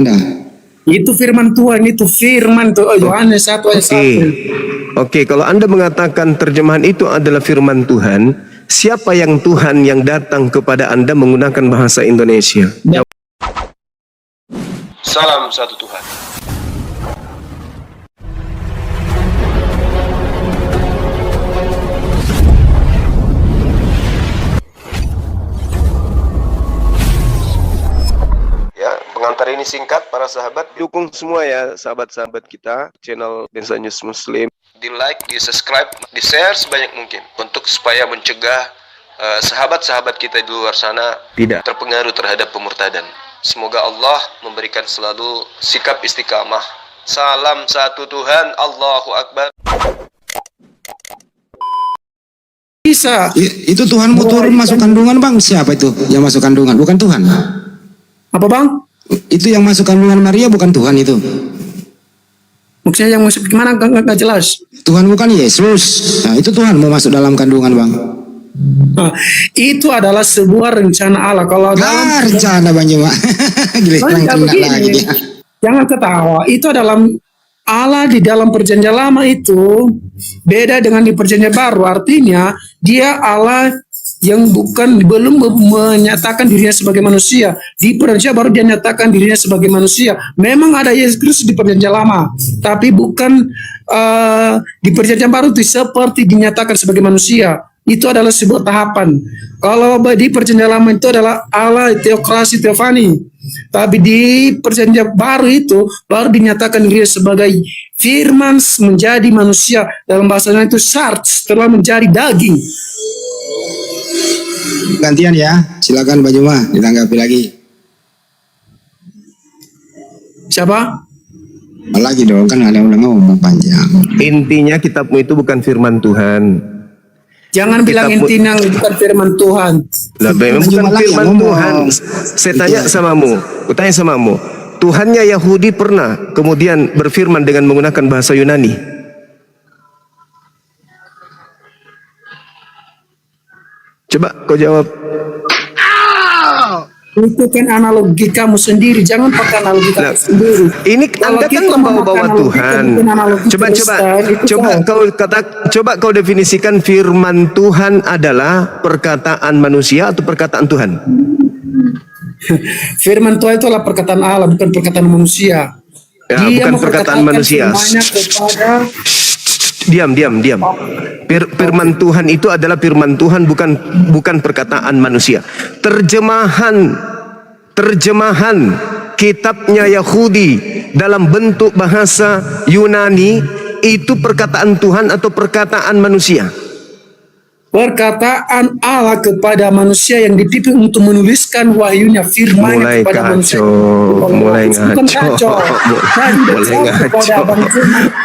Nah, Itu firman Tuhan, itu firman Tuhan. Yohanes 1 ayat 1. Oke, kalau Anda mengatakan terjemahan itu adalah firman Tuhan, siapa yang Tuhan yang datang kepada Anda menggunakan bahasa Indonesia? Salam satu Tuhan. Ya, pengantar ini singkat para sahabat. Dukung semua ya sahabat-sahabat kita channel Densa News Muslim. Di like, di subscribe, di share sebanyak mungkin untuk supaya mencegah sahabat-sahabat kita di luar sana tidak terpengaruh terhadap pemurtadan. Semoga Allah memberikan selalu sikap istiqamah. Salam satu Tuhan, Allahu Akbar. Bisa. itu Tuhanmu turun masuk kandungan, Bang. Siapa itu yang masuk kandungan? Bukan Tuhan. Apa Bang? Itu yang masuk kandungan Maria bukan Tuhan itu. Maksudnya yang masuk gimana? Nggak jelas. Tuhan bukan Yesus. Nah, itu Tuhan mau masuk dalam kandungan, Bang. Nah, itu adalah sebuah rencana Allah. Kalau dalam Rencana Bang Jema. Gila, Jangan begini. lagi dia. Jangan ketawa. Itu dalam Allah di dalam perjanjian lama itu beda dengan di perjanjian baru. Artinya dia Allah yang belum menyatakan dirinya sebagai manusia. Di perjanjian baru dia nyatakan dirinya sebagai manusia. Memang ada Yesus Kristus di perjanjian lama, tapi bukan di perjanjian baru itu seperti dinyatakan sebagai manusia. Itu adalah sebuah tahapan. Kalau di perjanjian lama itu adalah Allah teokrasi teofani, tapi di perjanjian baru itu baru dinyatakan dirinya sebagai firman menjadi manusia. Dalam bahasanya itu sarts, telah menjadi daging. Gantian ya. Silakan Bang Jema ditanggapi lagi. Siapa? Lagi dong, kan ada udah ngomong panjang. Intinya kitabmu itu bukan firman Tuhan. Jangan bilang intinya bukan firman Tuhan. Lah, memang bukan firman Tuhan. Saya tanya samamu, aku tanya samamu. Tuhannya Yahudi pernah kemudian berfirman dengan menggunakan bahasa Yunani. Coba kau jawab. Itu kan analogi kamu sendiri, jangan pakai analogi kamu sendiri. Ini Anda kan membawa-bawa Tuhan. Coba kau definisikan firman Tuhan adalah perkataan manusia atau perkataan Tuhan? Firman Tuhan itu adalah perkataan Allah, bukan perkataan manusia. Ya, bukan perkataan manusia. Diam. Firman Tuhan itu adalah firman Tuhan, bukan perkataan manusia. Terjemahan kitabnya Yahudi dalam bentuk bahasa Yunani itu perkataan Tuhan atau perkataan manusia? Perkataan Allah kepada manusia yang dipimpin untuk menuliskan wahyunya, firman kepada manusia.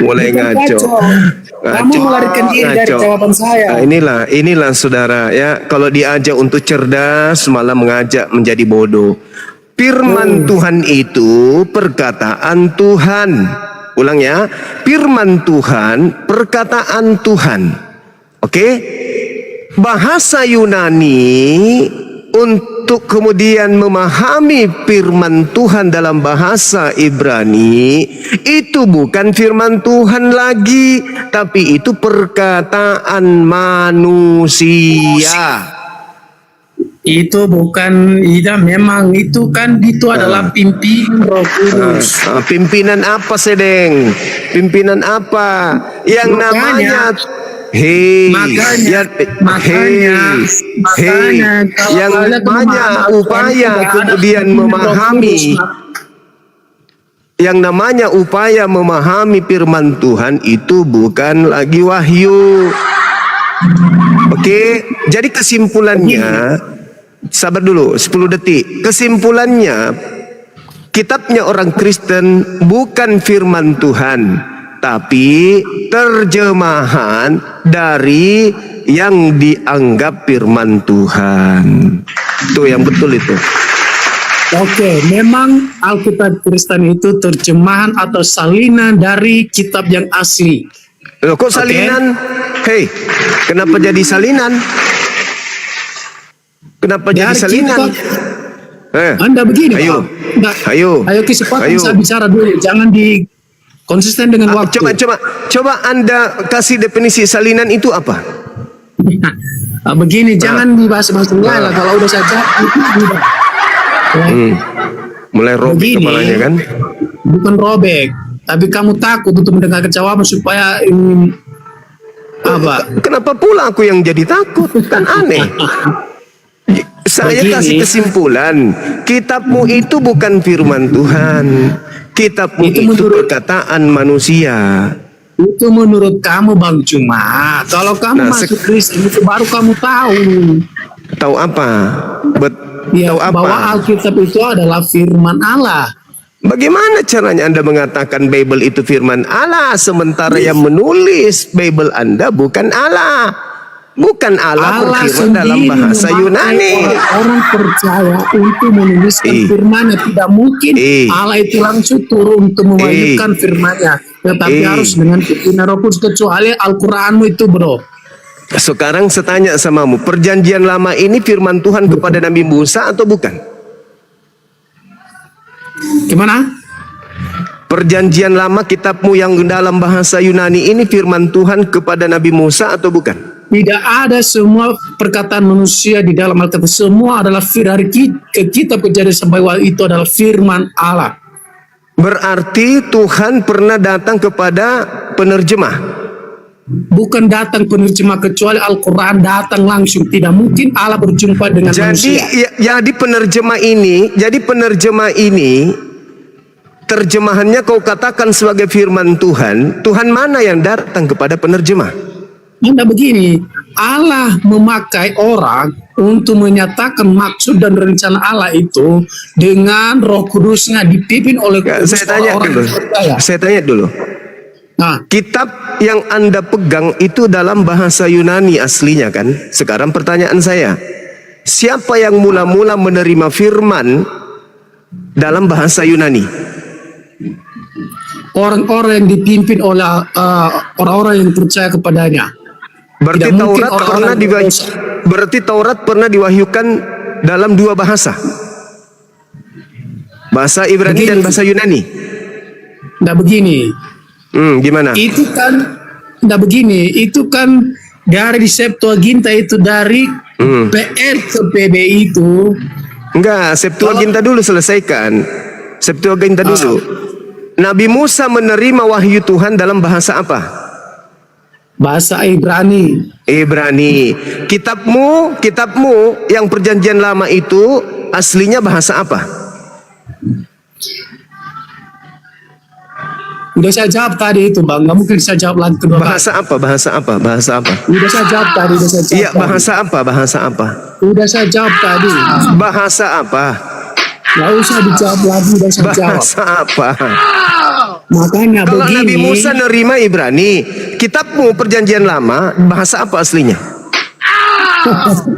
Mulai ngaco. Kamu melarikan diri dari jawaban saya. Nah, inilah saudara ya, kalau diajak untuk cerdas malah mengajak menjadi bodoh. Firman Tuhan itu perkataan Tuhan. Ulang ya, firman Tuhan perkataan Tuhan. Oke? Bahasa Yunani untuk kemudian memahami firman Tuhan dalam bahasa Ibrani itu bukan firman Tuhan lagi, tapi itu perkataan manusia. Itu bukan, memang itu kan itu adalah pimpinan Roh Kudus. Pimpinan apa sedeng? Pimpinan apa? Yang namanya makanya yang namanya upaya kemudian memahami, yang namanya upaya memahami firman Tuhan itu bukan lagi wahyu. Oke, jadi kesimpulannya, sabar dulu 10 detik. Kesimpulannya, kitabnya orang Kristen bukan firman Tuhan, tapi terjemahan dari yang dianggap firman Tuhan. Itu yang betul itu. Oke, memang Alkitab Kristen itu terjemahan atau salinan dari kitab yang asli. Loh, kok salinan? Hei, kenapa jadi salinan? Kenapa jadi salinan? Anda begini, Ayo. Bang. Nggak, Ayo. ayo kesempatan Ayo. saya bicara dulu. Jangan di konsisten dengan waktu. Coba Anda kasih definisi salinan itu apa? Begini, jangan dibahas-bahas lah. Kalau udah saja itu udah. Ya. Mulai robek Begini, kepalanya kan? Bukan robek, tapi kamu takut untuk mendengarkan jawaban supaya ini apa? Kenapa pula aku yang jadi takut? Kan aneh. Saya Begini. kasih kesimpulan, kitabmu itu bukan firman Tuhan. Kitabmu itu perkataan manusia. Itu menurut kamu, Bang. Cuma kalau kamu masuk Kristen itu baru kamu tahu. Tahu apa? Ya, Tahu apa? bahwa Alkitab itu adalah firman Allah. Bagaimana caranya Anda mengatakan Bible itu firman Allah sementara yang menulis Bible Anda bukan Allah? Bukan Allah berfirman dalam bahasa Yunani. Orang percaya untuk menuliskan firman-Nya. Tidak mungkin Allah itu langsung turun untuk mewahyukan firman-Nya. Tetapi harus dengan pimpinan Roh Kudus, kecuali Al-Quranmu itu, bro. Sekarang saya tanya samamu, perjanjian lama ini firman Tuhan kepada Nabi Musa atau bukan? Gimana? Perjanjian lama kitabmu yang dalam bahasa Yunani ini firman Tuhan kepada Nabi Musa atau bukan? Tidak ada semua perkataan manusia di dalam Alkitab. Semua adalah dari kitab Kejadian sampai itu adalah firman Allah. Berarti Tuhan pernah datang kepada penerjemah. Bukan datang penerjemah, kecuali Al-Quran datang langsung. Tidak mungkin Allah berjumpa dengan manusia. Jadi penerjemah ini terjemahannya kau katakan sebagai firman Tuhan. Tuhan mana yang datang kepada penerjemah? Anda begini, Allah memakai orang untuk menyatakan maksud dan rencana Allah itu dengan Roh Kudusnya dipimpin oleh Saya tanya dulu. Nah, kitab yang Anda pegang itu dalam bahasa Yunani aslinya kan? Sekarang pertanyaan saya, siapa yang mula-mula menerima firman dalam bahasa Yunani? orang-orang yang dipimpin oleh orang-orang yang percaya kepadanya. Berarti Taurat pernah diwahyukan dalam dua bahasa, bahasa Ibrani dan bahasa Yunani. Nah begini. Gimana? Itu kan, itu kan dari di Septuaginta itu dari PL ke PB itu. Enggak, Septuaginta dulu selesaikan. Septuaginta dulu. Nabi Musa menerima wahyu Tuhan dalam bahasa apa? Bahasa Ibrani. Kitabmu yang perjanjian lama itu aslinya bahasa apa? Udah saya jawab tadi itu, Bang. Nggak mungkin saya jawab lagi kedua. Bahasa apa? Udah saya jawab tadi. Iya, bahasa apa? Udah saya jawab tadi. Bahasa apa? Nggak usah dijawab lagi, udah saya jawab. Bahasa apa? Makanya kalau begini. Nabi Musa nerima Ibrani, kitabmu perjanjian lama bahasa apa aslinya?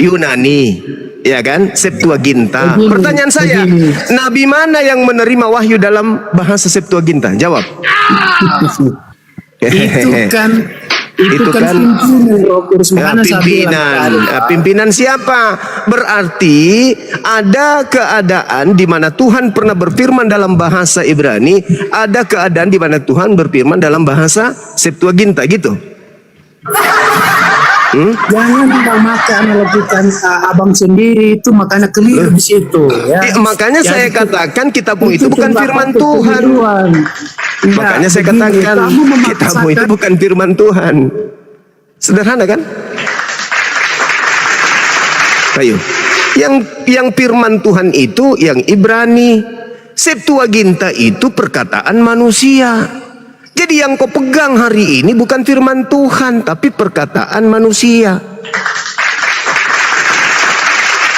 Yunani, ya kan? Septuaginta. Pertanyaan saya, Nabi mana yang menerima wahyu dalam bahasa Septuaginta? Jawab. Itu kan pimpinan siapa? Berarti ada keadaan di mana Tuhan pernah berfirman dalam bahasa Ibrani, ada keadaan di mana Tuhan berfirman dalam bahasa Septuaginta, gitu. Jangan memakai analogikan abang sendiri, itu makanya keliru di situ. Ya. Makanya saya katakan kitabmu itu bukan firman Tuhan. Makanya saya katakan kitabmu itu bukan firman Tuhan. Sederhana kan? Ayo. Yang firman Tuhan itu yang Ibrani. Septuaginta itu perkataan manusia. Jadi yang kau pegang hari ini bukan firman Tuhan, tapi perkataan manusia.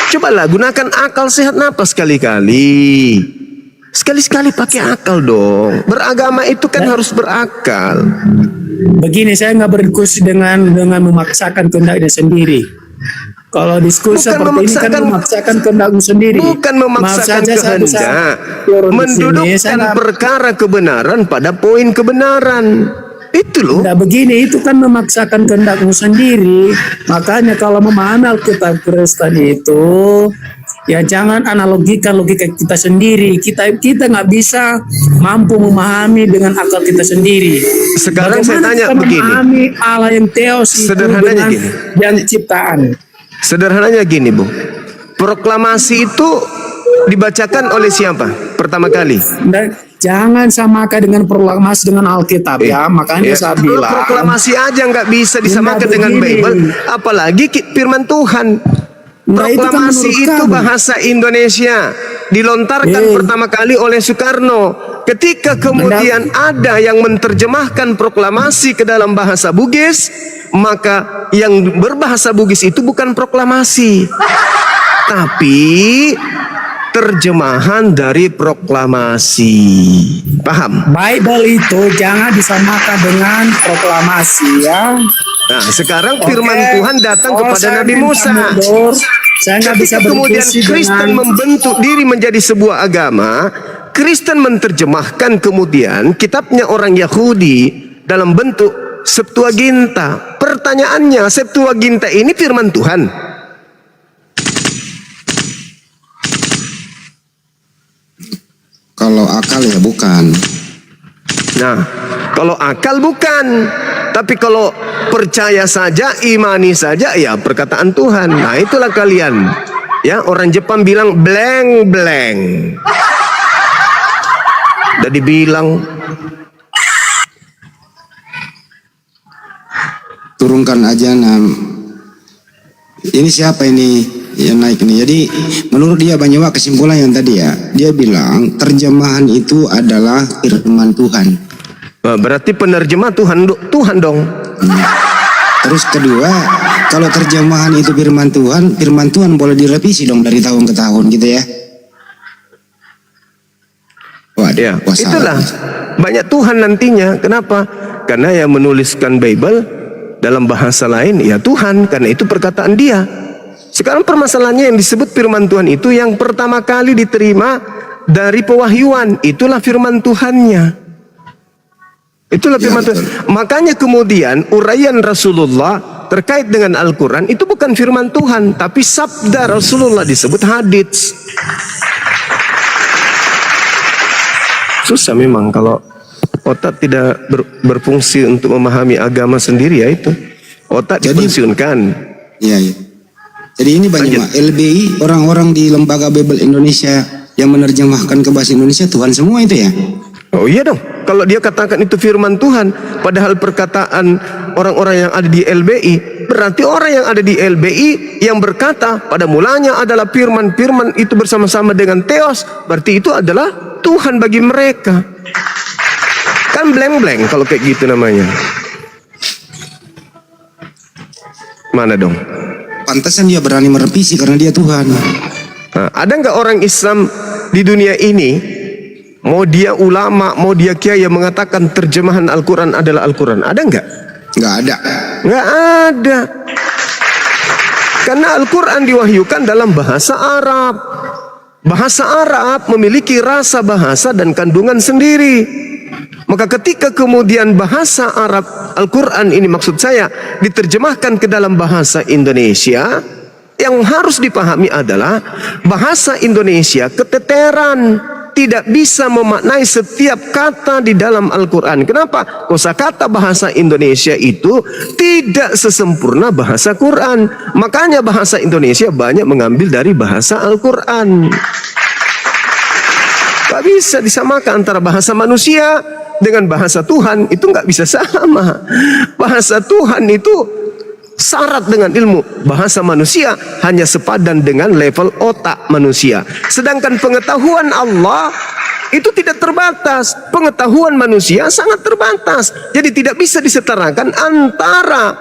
Cobalah gunakan akal sehat napas sekali-kali. Sekali-sekali pakai akal dong. Beragama itu kan harus berakal. Begini, saya nggak berdiskusi dengan memaksakan kehendaknya sendiri. Kalau diskusi seperti ini kan memaksakan kehendakmu sendiri. Bukan memaksakan kehendak. Mendudukkan perkara kebenaran pada poin kebenaran. Itu loh. Nah begini, itu kan memaksakan kehendakmu sendiri. Makanya kalau memahami Alkitab Kristen itu Ya jangan analogikan logika kita sendiri. Kita nggak bisa mampu memahami dengan akal kita sendiri. Sekarang saya Bagaimana tanya kita begini. memahami Allah yang teos itu Sederhananya dengan gini. yang ciptaan. Sederhananya gini, Bu. Proklamasi itu dibacakan oleh siapa pertama kali? Dan jangan samakan dengan proklamasi dengan Alkitab ya. Makanya saya Kalau bilang proklamasi aja nggak bisa disamakan Bunda dengan begini. Bible, apalagi firman Tuhan. Nah, itu kan Proklamasi menurut itu kamu. bahasa Indonesia, dilontarkan pertama kali oleh Soekarno. Ketika kemudian ada yang menerjemahkan proklamasi ke dalam bahasa Bugis, maka yang berbahasa Bugis itu bukan proklamasi, tapi terjemahan dari proklamasi. Paham? Bible itu jangan disamakan dengan proklamasi ya. Nah, sekarang firman Oke. Tuhan datang kepada Saya Nabi minta Musa. mundur. Saya nggak bisa Ketika kemudian berdiskusi Kristen dengan membentuk diri menjadi sebuah agama, Kristen menerjemahkan kemudian kitabnya orang Yahudi dalam bentuk Septuaginta. Pertanyaannya, Septuaginta ini firman Tuhan? Kalau akal ya bukan. Nah, kalau akal bukan, tapi kalau percaya saja, imani saja, ya perkataan Tuhan. Nah, itulah kalian. Ya, orang Jepang bilang blank blank. Udah dibilang Turunkan aja ini siapa ini yang naik ini. Jadi menurut dia Banyawa kesimpulan yang tadi ya, dia bilang terjemahan itu adalah firman Tuhan. berarti penerjemah Tuhan dong. Terus kedua, kalau terjemahan itu firman Tuhan boleh direvisi dong dari tahun ke tahun gitu ya. Waduh, Ya, wah, salah. itulah banyak Tuhan nantinya. Kenapa? Karena yang menuliskan Bible dalam bahasa lain ya Tuhan, karena itu perkataan Dia. Sekarang permasalahannya yang disebut firman Tuhan itu yang pertama kali diterima dari pewahyuan, itulah firman Tuhannya. Itulah firman Tuhan. Makanya kemudian uraian Rasulullah terkait dengan Al-Quran itu bukan firman Tuhan, tapi sabda Rasulullah, disebut hadits. Susah memang kalau otak tidak berfungsi untuk memahami agama sendiri, ya itu. Otak dipensiunkan. Iya, iya. Jadi ini banyak LBI, orang-orang di Lembaga Bible Indonesia yang menerjemahkan ke bahasa Indonesia Tuhan semua itu ya. Oh iya dong, kalau dia katakan itu firman Tuhan, padahal perkataan orang-orang yang ada di LBI, berarti orang yang ada di LBI yang berkata pada mulanya adalah firman itu bersama-sama dengan Theos, berarti itu adalah Tuhan bagi mereka. Kan blank-blank kalau kayak gitu namanya. Mana dong? Pantasan dia berani merevisi karena dia Tuhan. Nah, ada nggak orang Islam di dunia ini, mau dia ulama, mau dia kiai, yang mengatakan terjemahan Al-Quran adalah Al-Quran? Ada nggak? Nggak ada. Nggak ada. Karena Al-Quran diwahyukan dalam bahasa Arab. Bahasa Arab memiliki rasa bahasa dan kandungan sendiri. Maka ketika kemudian bahasa Arab Al-Quran ini, maksud saya, diterjemahkan ke dalam bahasa Indonesia, yang harus dipahami adalah bahasa Indonesia keteteran, tidak bisa memaknai setiap kata di dalam Al-Quran. Kenapa? Kosakata bahasa Indonesia itu tidak sesempurna bahasa Quran. Makanya bahasa Indonesia banyak mengambil dari bahasa Al-Quran. Gak bisa disamakan antara bahasa manusia dengan bahasa Tuhan, itu gak bisa sama. Bahasa Tuhan itu syarat dengan ilmu. Bahasa manusia hanya sepadan dengan level otak manusia. Sedangkan pengetahuan Allah itu tidak terbatas. Pengetahuan manusia sangat terbatas. Jadi tidak bisa disetarakan antara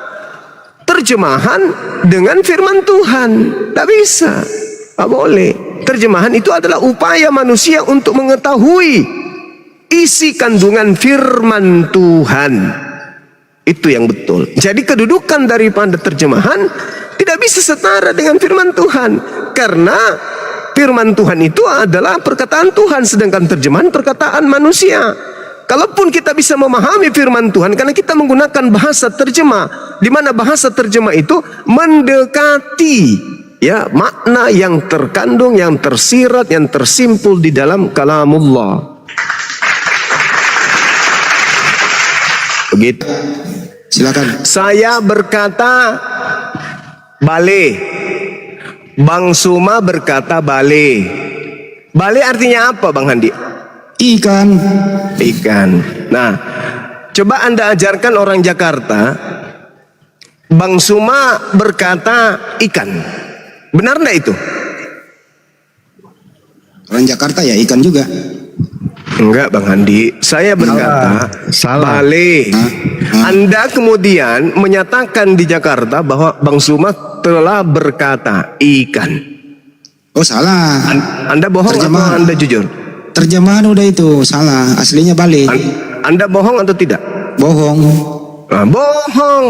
terjemahan dengan firman Tuhan. Tidak bisa. Tidak boleh. Terjemahan itu adalah upaya manusia untuk mengetahui isi kandungan firman Tuhan. Itu yang betul. Jadi kedudukan daripada terjemahan tidak bisa setara dengan firman Tuhan. Karena firman Tuhan itu adalah perkataan Tuhan, sedangkan terjemahan perkataan manusia. Kalaupun kita bisa memahami firman Tuhan karena kita menggunakan bahasa terjemah, di mana bahasa terjemah itu mendekati ya makna yang terkandung, yang tersirat, yang tersimpul di dalam kalamullah. Begitu. Silakan. Saya berkata bale, Bang Suma berkata bale. Bale artinya apa, Bang Handi? Ikan. Ikan. Nah, coba Anda ajarkan orang Jakarta. Bang Suma berkata ikan. Benar enggak itu? Orang Jakarta ya ikan juga. Enggak, Bang Handi. Saya berkata Salah. bale. Anda kemudian menyatakan di Jakarta bahwa Bang Suma telah berkata ikan. Oh salah. Anda bohong Terjemahan. atau Anda jujur? Terjemahan udah itu salah. Aslinya balik. Anda bohong atau tidak? Bohong. Nah, bohong.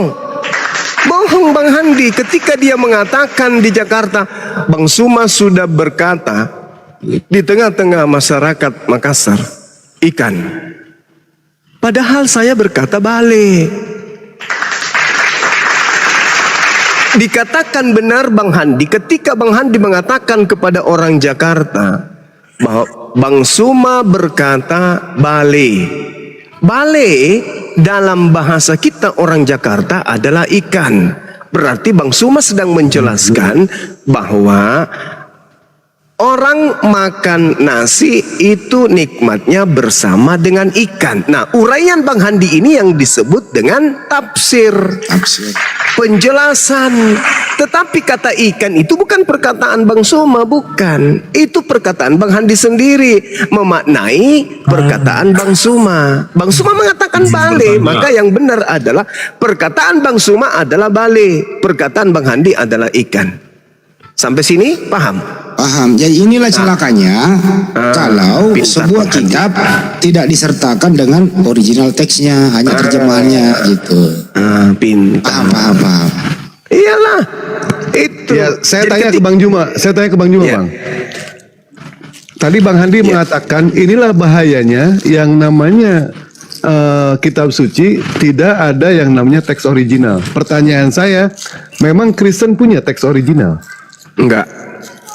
Bohong Bang Handi. Ketika dia mengatakan di Jakarta, Bang Suma sudah berkata di tengah-tengah masyarakat Makassar, ikan. Padahal saya berkata balik. Dikatakan benar Bang Handi ketika Bang Handi mengatakan kepada orang Jakarta bahwa Bang Suma berkata bale. Bale dalam bahasa kita orang Jakarta adalah ikan. Berarti Bang Suma sedang menjelaskan bahwa orang makan nasi itu nikmatnya bersama dengan ikan. Nah, uraian Bang Handi ini yang disebut dengan tafsir. Tafsir. Penjelasan. Tetapi kata ikan itu bukan perkataan Bang Suma, bukan. Itu perkataan Bang Handi sendiri memaknai perkataan Bang Suma. Bang Suma mengatakan bale, maka yang benar adalah perkataan Bang Suma adalah bale, perkataan Bang Handi adalah ikan. Sampai sini paham? Paham. Jadi inilah celakanya kalau pintar sebuah Bang Handi. kitab tidak disertakan dengan original teksnya, hanya terjemahannya gitu. Pintar. Paham. Iyalah. Itu. Ya, saya Jadi tanya ke Bang Juma, Ya. Bang. Tadi Bang Handi mengatakan inilah bahayanya yang namanya kitab suci tidak ada yang namanya teks original. Pertanyaan saya, memang Kristen punya teks original? Enggak.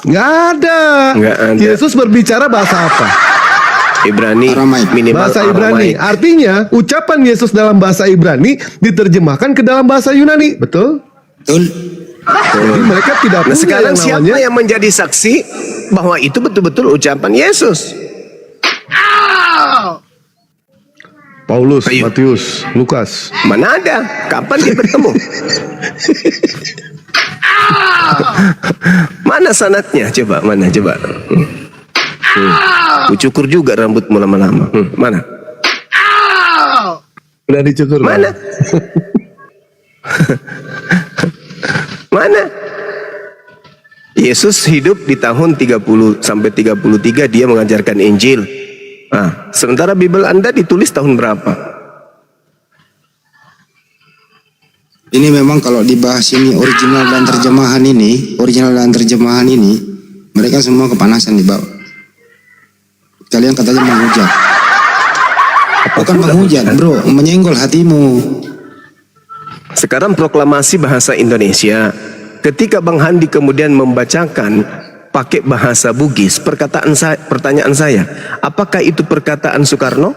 Nggak ada. Nggak ada. Yesus berbicara bahasa apa? Ibrani Aramaik. minimal Bahasa Ibrani. Aramaik. Artinya ucapan Yesus dalam bahasa Ibrani diterjemahkan ke dalam bahasa Yunani, betul? Betul. Jadi mereka tidak Nah, punya sekarang yang siapa namanya yang menjadi saksi bahwa itu betul-betul ucapan Yesus? Paulus, Ayo. Matius, Lukas. Mana ada? Kapan dia bertemu? Mana sanatnya? Coba, mana? Coba. Ku cukur juga rambutmu lama-lama. Mana? Udah dicukur. Bang. Mana? Mana? Yesus hidup di tahun 30 sampai 33 dia mengajarkan Injil. Nah, sementara Bible Anda ditulis tahun berapa? Ini memang kalau dibahas ini original dan terjemahan ini, mereka semua kepanasan di bawah. Kalian katanya menghujat. Bukan menghujat, bro, menyenggol hatimu. Sekarang proklamasi bahasa Indonesia. Ketika Bang Handi kemudian membacakan pakai bahasa Bugis, pertanyaan saya, apakah itu perkataan Soekarno?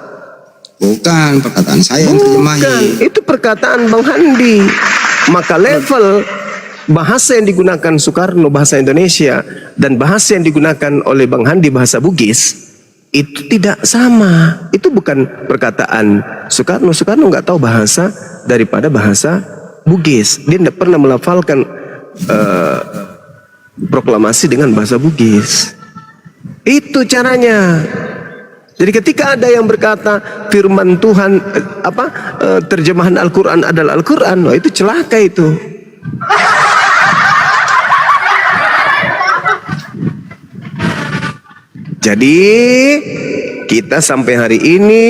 Bukan, perkataan saya yang terjemahin. Bukan, itu perkataan Bang Handi. Maka level bahasa yang digunakan Soekarno, bahasa Indonesia, dan bahasa yang digunakan oleh Bang Handi, bahasa Bugis, itu tidak sama. Itu bukan perkataan Soekarno. Soekarno nggak tahu bahasa daripada bahasa Bugis. Dia tidak pernah melafalkan proklamasi dengan bahasa Bugis. Itu caranya. Jadi ketika ada yang berkata firman Tuhan terjemahan Al-Quran adalah Al-Quran, itu celaka itu. Jadi kita sampai hari ini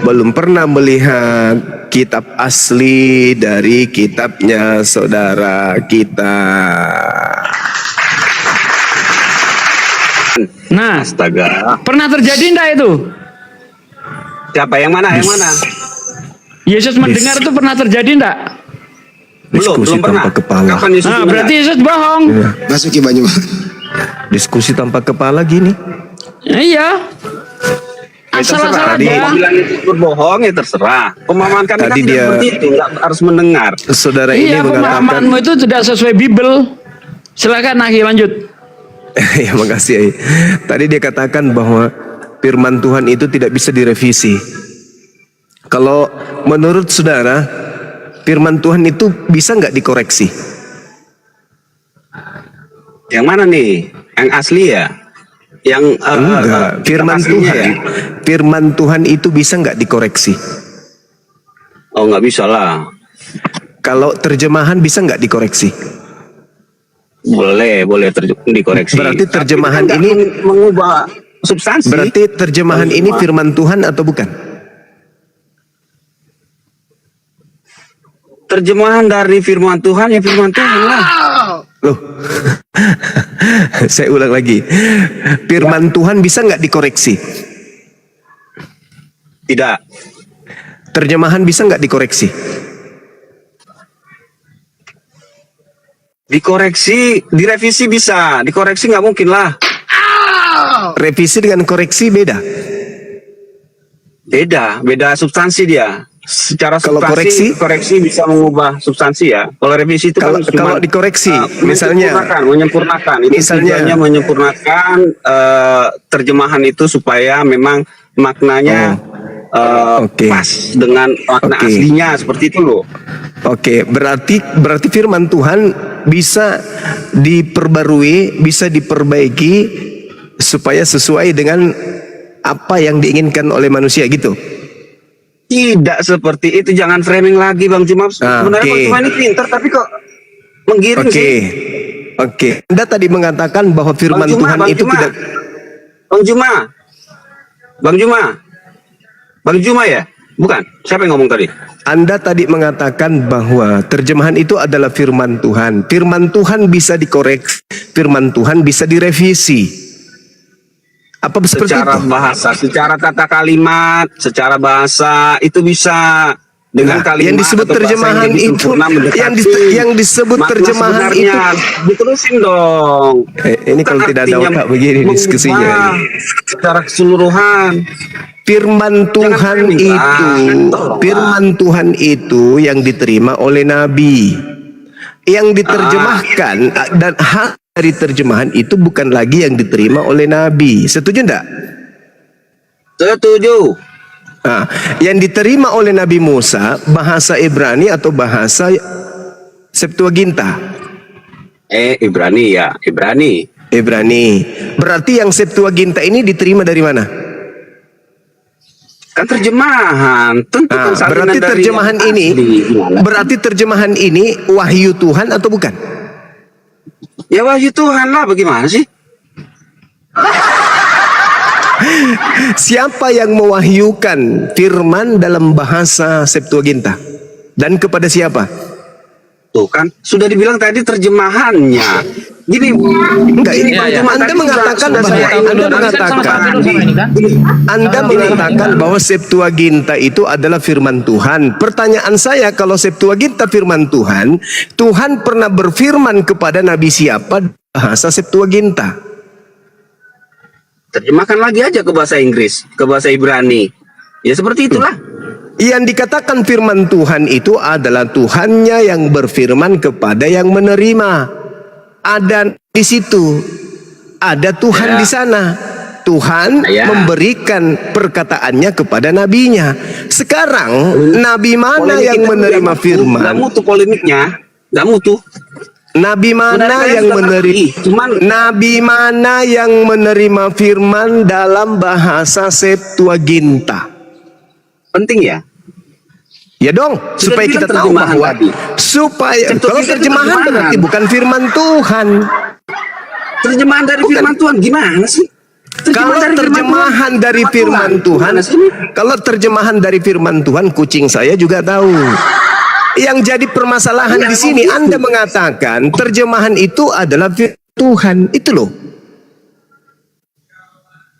belum pernah melihat kitab asli dari kitabnya saudara kita. Nah, Astaga. pernah terjadi enggak itu? Siapa yang mana? Yang mana? Yesus mendengar itu pernah terjadi enggak? Belum pernah. tanpa kepala. Kapan Yesus Nah, mendengar? berarti Yesus bohong. Masuki Banyuma. Diskusi tanpa kepala gini. Iya. Asal-asal Tadi aja. mau bilang itu berbohong ya terserah. Pemahaman kami kan Tadi tidak dia- seperti itu, nggak harus mendengar. Saudara ini Iya, mengatakan, pemahamanmu itu tidak sesuai Bible. Silakan Aki lanjut. ya makasih. Ai. Tadi dia katakan bahwa firman Tuhan itu tidak bisa direvisi. Kalau menurut saudara, firman Tuhan itu bisa nggak dikoreksi? Yang mana nih? Yang asli ya? Yang Enggak. Firman aslinya Tuhan, ya? firman Tuhan itu bisa nggak dikoreksi? Oh, nggak bisa lah. Kalau terjemahan bisa nggak dikoreksi? Boleh dikoreksi. Berarti Tapi terjemahan kan nggak ini- mengubah substansi. Berarti terjemahan ini firman Tuhan atau bukan? terjemahan dari firman Tuhan ya firman Tuhan lah. Loh, saya ulang lagi. Firman Tuhan bisa nggak dikoreksi? Tidak. Terjemahan bisa nggak dikoreksi? Dikoreksi, direvisi bisa. Dikoreksi nggak mungkin lah. Revisi dengan koreksi beda. Beda substansi dia. Secara Kalau substansi, koreksi bisa mengubah substansi ya. Kalau revisi itu Kalau- kan cuma kalau dikoreksi, misalnya- menyempurnakan. Itu misalnya- tujuannya menyempurnakan terjemahan itu supaya memang maknanya Oke. pas dengan makna Oke. aslinya seperti itu loh. Oke, berarti firman Tuhan bisa diperbarui, bisa diperbaiki supaya sesuai dengan apa yang diinginkan oleh manusia gitu. Tidak seperti itu, jangan framing lagi Bang Juma. Sebenarnya oke. Bang Juma ini pintar tapi kok menggiring Oke. sih. Oke. Anda tadi mengatakan bahwa firman Bang Juma, Tuhan Bang itu Juma. tidak Bang Juma ya? Bukan, siapa yang ngomong tadi? Anda tadi mengatakan bahwa terjemahan itu adalah firman Tuhan. Firman Tuhan bisa dikoreksi, firman Tuhan bisa direvisi. Apa seperti Secara itu? bahasa, secara tata kalimat, secara bahasa itu bisa dengan Nah, kalimat yang disebut atau bahasa terjemahan lebih itu, sempurna mendekati yang disebut makna terjemahan sebenarnya. Diterusin dong. Ini kalau Bukan tidak ada artinya otak begini diskusinya. mengubah secara keseluruhan. Firman Tuhan framing, itu, Bang. firman Tuhan itu yang diterima oleh Nabi, yang diterjemahkan dan hak dari terjemahan itu bukan lagi yang diterima oleh Nabi. Setuju enggak? Setuju. Nah, yang diterima oleh Nabi Musa bahasa Ibrani atau bahasa Septuaginta? Ibrani ya, Ibrani. Ibrani. Berarti yang Septuaginta ini diterima dari mana? Kan terjemahan, tentu kan salinan Berarti dari terjemahan yang ini, asli. Gimana? berarti terjemahan ini wahyu Tuhan atau bukan? Ya wahyu Tuhan lah, bagaimana sih? Siapa yang mewahyukan firman dalam bahasa Septuaginta? Dan kepada siapa? Tuh kan, sudah dibilang tadi terjemahannya. Gini, Enggak, gini, ini Bang Juma, Anda tadi mengatakan sudah bahwa saya Anda mengatakan bahwa Septuaginta itu adalah firman Tuhan. Pertanyaan saya, kalau Septuaginta firman Tuhan, Tuhan pernah berfirman kepada Nabi siapa bahasa Septuaginta? terjemahkan lagi aja ke bahasa Inggris, ke bahasa Ibrani. Ya seperti itulah. Yang dikatakan firman Tuhan itu adalah Tuhannya yang berfirman kepada yang menerima. Ada di situ, ada Tuhan Ya. di sana. Tuhan Ya. memberikan perkataannya kepada nabinya. Sekarang nabi mana Polemik yang kita menerima nggak mutu, firman? nggak mutu polemiknya, nggak mutu. Nabi mana Sebenarnya yang sudah menerima? ngerti, cuman- Nabi mana yang menerima firman dalam bahasa Septuaginta? Penting ya. Ya dong, supaya dibilang kita tahu terjemahan bahwa tadi. supaya Septuaginta kalau itu terjemahan terjemahan. berarti bukan firman Tuhan. Terjemahan dari firman Tuhan gimana sih? Kalau terjemahan dari firman Tuhan, Gimana sih? kalau terjemahan dari firman Tuhan, kucing saya juga tahu. Yang jadi permasalahan Ya, di sini, emang Anda gitu. mengatakan terjemahan itu adalah firman Tuhan, itu loh.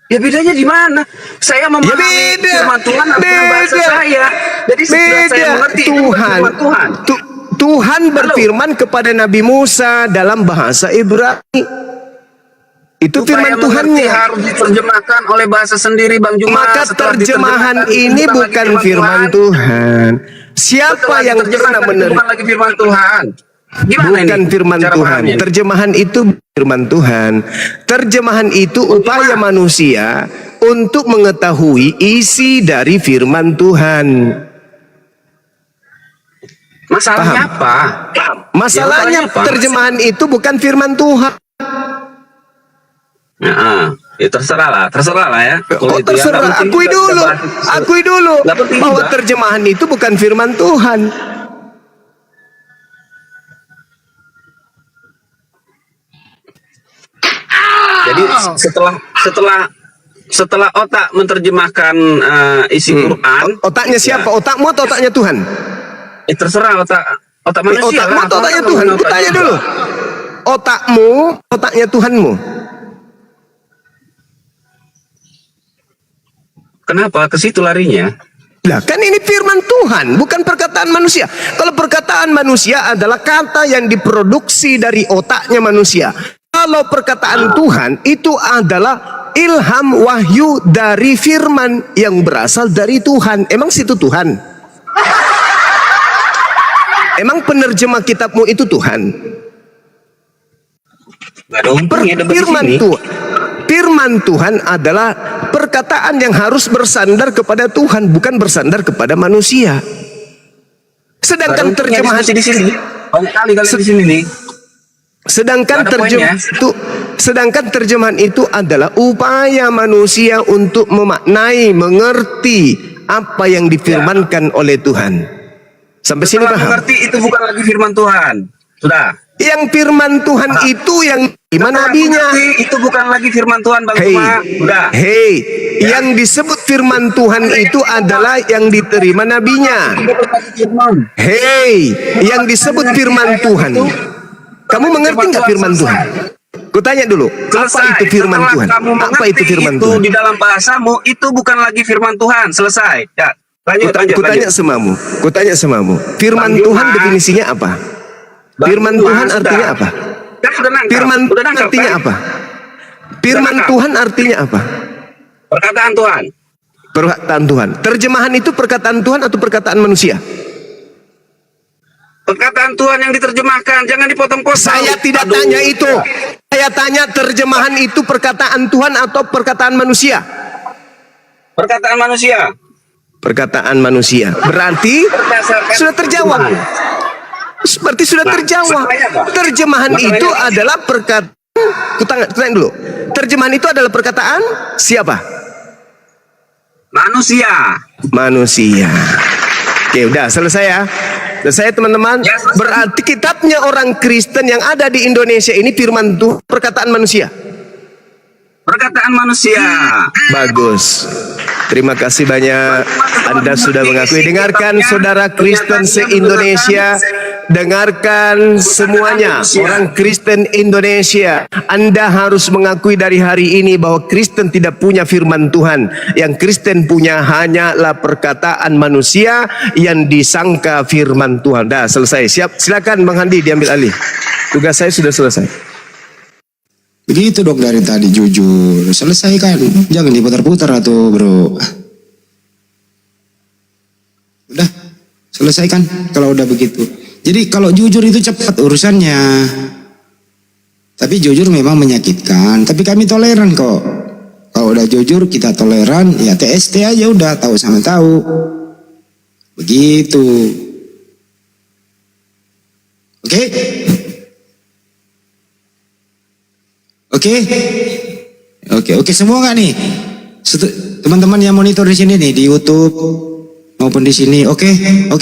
Ya bedanya di mana? Saya memahami Ya beda. firman Tuhan dengan bahasa Beda. saya. Jadi setelah saya Beda. mengerti itu bukan Tuhan. firman Tuhan. Tuhan berfirman kepada Nabi Musa dalam bahasa Ibrani. Itu firman Tuhannya. Harus diterjemahkan oleh bahasa sendiri, Bang Juma. Maka terjemahan ini bukan firman Tuhan. Siapa yang pernah menerima? Bukan lagi firman Tuhan. Gimana Bukan ini firman cara Tuhan. pahaminya? Terjemahan itu firman Tuhan. Terjemahan itu upaya manusia untuk mengetahui isi dari firman Tuhan. Masalahnya apa? Masalahnya apa? terjemahan itu bukan firman Tuhan. Ya terserah lah ya. Kalau Oh, itu ya, terserah, nggak penting akui juga dulu, kita bahas. akui dulu Nggak penting bahwa juga. terjemahan itu bukan firman Tuhan. Jadi setelah otak menerjemahkan isi Quran, Otaknya siapa? Otakmu atau otaknya Tuhan? Terserah otak manusia. Otakmu lah. atau otaknya Orang Tuhan? ngomongin Ku tanya otak dulu. juga. Otakmu, otaknya Tuhanmu. Kenapa ke situ larinya? Lah kan ini firman Tuhan, bukan perkataan manusia. Kalau perkataan manusia adalah kata yang diproduksi dari otaknya manusia. Kalau perkataan Tuhan itu adalah ilham wahyu dari firman yang berasal dari Tuhan. Emang situ Tuhan? Emang penerjemah kitabmu itu Tuhan? Nggak ada untungnya debat di Firman sini. Tuhan. Firman Tuhan adalah perkataan yang harus bersandar kepada Tuhan, bukan bersandar kepada manusia. Sedangkan terjemahan di sini banyak kali di sini nih. Sedangkan Nggak ada poinnya. sedangkan terjemahan itu adalah upaya manusia untuk memaknai, mengerti apa yang difirmankan oleh Tuhan. Sampai sini Setelah paham? mengerti itu bukan lagi firman Tuhan. Sudah. Yang firman Tuhan itu yang terima nabinya. Mengerti itu bukan lagi firman Tuhan, Bang Juma. Sudah. Hei, yang disebut firman Tuhan itu adalah yang diterima nabinya. Hei, yang disebut firman Tuhan. Kamu mengerti nggak firman Tuhan? Kutanya dulu, apa itu firman Setelah Tuhan? kamu Apa mengerti itu firman itu Tuhan? di dalam bahasamu itu bukan lagi firman Tuhan. Selesai. Ya, lanjut. Kutanya semamu. Firman Bang Juma. Tuhan definisinya apa? Bang Firman Juma, Tuhan sudah. artinya apa? Kan sudah nangkap. Firman Sudah nangkap, artinya kan? apa? Firman nangkap. Tuhan artinya apa? Perkataan Tuhan. Perkataan Tuhan. Terjemahan itu perkataan Tuhan atau perkataan manusia? Perkataan Tuhan yang diterjemahkan, jangan dipotong-potong. Saya tidak Aduh. tanya itu. Saya tanya terjemahan itu perkataan Tuhan atau perkataan manusia? Perkataan manusia. Perkataan manusia. Berarti Berdasarkan sudah terjawab. Berarti sudah terjawab. masalahnya apa? Terjemahan Masalahnya itu apa? adalah perkataan. Tanya dulu. Terjemahan itu adalah perkataan siapa? Manusia. Manusia. Oke, udah selesai ya. Selesai teman-teman. Ya, selesai. Berarti kitabnya orang Kristen yang ada di Indonesia ini firman Tuhan, perkataan manusia. Perkataan manusia. Bagus. Terima kasih banyak. Anda sudah mengakui. Dengarkan saudara Kristen se-Indonesia. Dengarkan semuanya. Orang Kristen Indonesia. Anda harus mengakui dari hari ini bahwa Kristen tidak punya firman Tuhan. Yang Kristen punya hanyalah perkataan manusia yang disangka firman Tuhan. Dah selesai. Siap. Silakan Bang Handi diambil alih. Tugas saya sudah selesai. Begitu dok dari tadi jujur. Selesaikan. Jangan diputar-putar atau bro. Udah. Selesaikan kalau udah begitu. Jadi kalau jujur itu cepat urusannya. Tapi jujur memang menyakitkan. Tapi kami toleran kok. Kalau udah jujur kita toleran. Ya TST aja udah. Tahu sama tahu. Begitu. Oke? Oke, semua nggak nih? Teman-teman yang monitor di sini nih di YouTube maupun di sini, oke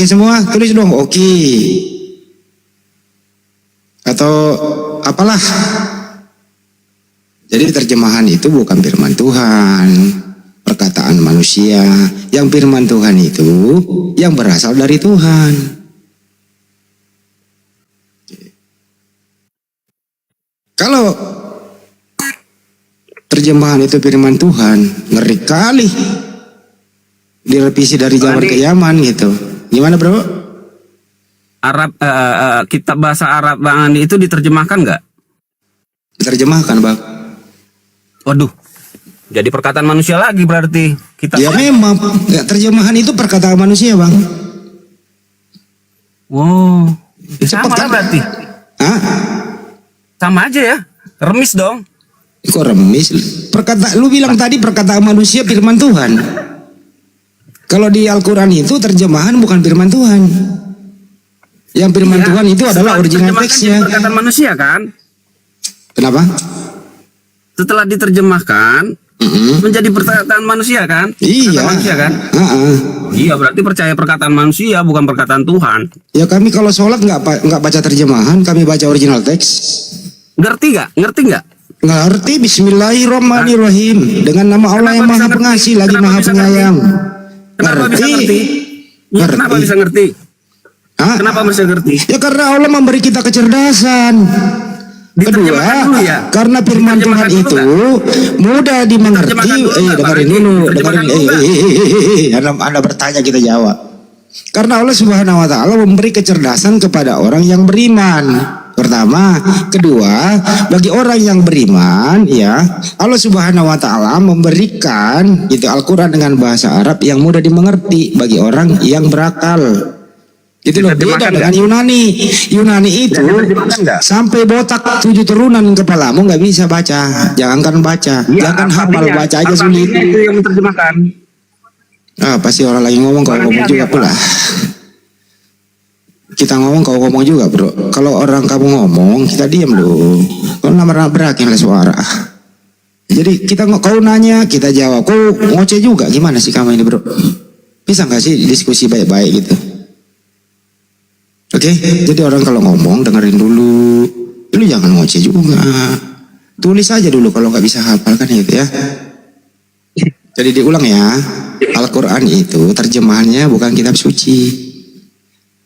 semua tulis dong, oke. Atau apalah. Jadi terjemahan itu bukan firman Tuhan, perkataan manusia. Yang firman Tuhan itu yang berasal dari Tuhan. Kalau terjemahan itu firman Tuhan, ngeri kali. Direvisi dari zaman ke zaman gitu. Gimana bro? Arab kitab bahasa Arab Bang Andi itu diterjemahkan nggak? Diterjemahkan, Bang. Waduh, jadi perkataan manusia lagi berarti kita. Ya memang ya, terjemahan itu perkataan manusia, Bang. Wow, Cepat sama kan? lah berarti. Hah? Sama aja ya, remis dong. Kok remis? Lu bilang tadi perkataan manusia firman Tuhan. Kalau di Al-Quran itu terjemahan bukan firman Tuhan. Yang firman Iya, Tuhan itu adalah setelah original diterjemahkan teksnya. jadi perkataan manusia kan? Kenapa? Setelah diterjemahkan menjadi perkataan manusia kan? Iya. Perkataan manusia kan? Heeh. Iya, berarti percaya perkataan manusia bukan perkataan Tuhan. Ya kami kalau sholat nggak baca terjemahan, kami baca original teks. Ngerti nggak? Ngerti nggak? Ngerti Bismillahirrahmanirrahim dengan nama Allah yang Kenapa Maha bisa Pengasih ngerti? lagi Kenapa Maha bisa Penyayang. Kenapa bisa ngerti? Ya, kenapa Ngerti. bisa ngerti? Hah? Kenapa bisa ngerti? Ya karena Allah memberi kita kecerdasan. Kedua, Diterjemahkan dulu ya? karena firman Tuhan Diterjemahkan itu dulu mudah dimengerti. Diterjemahkan dulu nggak, Pak Dengerin Haji? dulu, Diterjemahkan dengerin. dulu Anda bertanya kita jawab. Karena Allah Subhanahu Wa Taala memberi kecerdasan kepada orang yang beriman. Pertama, kedua, bagi orang yang beriman, ya Allah Subhanahu Wa Taala memberikan itu Al-Quran dengan bahasa Arab yang mudah dimengerti bagi orang yang berakal. Itu loh beda dengan Yunani. Yunani itu sampai botak 7 turunan kepalamu nggak bisa baca. Jangankan baca, jangan hafal, baca aja sulit. Itu yang menerjemahkan. Ah, pasti orang lagi ngomong kau ngomong juga pula. Kita ngomong kau ngomong juga, bro. Kalau orang kamu ngomong, kita diam dulu. Kau nabrak-nabrakin lah suara. Jadi kau nanya, kita jawab. Kau ngoceh juga, gimana sih kamu ini, bro? Bisa nggak sih diskusi baik-baik gitu? Oke, jadi orang kalau ngomong dengerin dulu. Lu jangan ngoceh juga. Tulis aja dulu kalau nggak bisa hafal kan gitu ya. Jadi diulang ya. Al-Quran itu terjemahannya bukan kitab suci.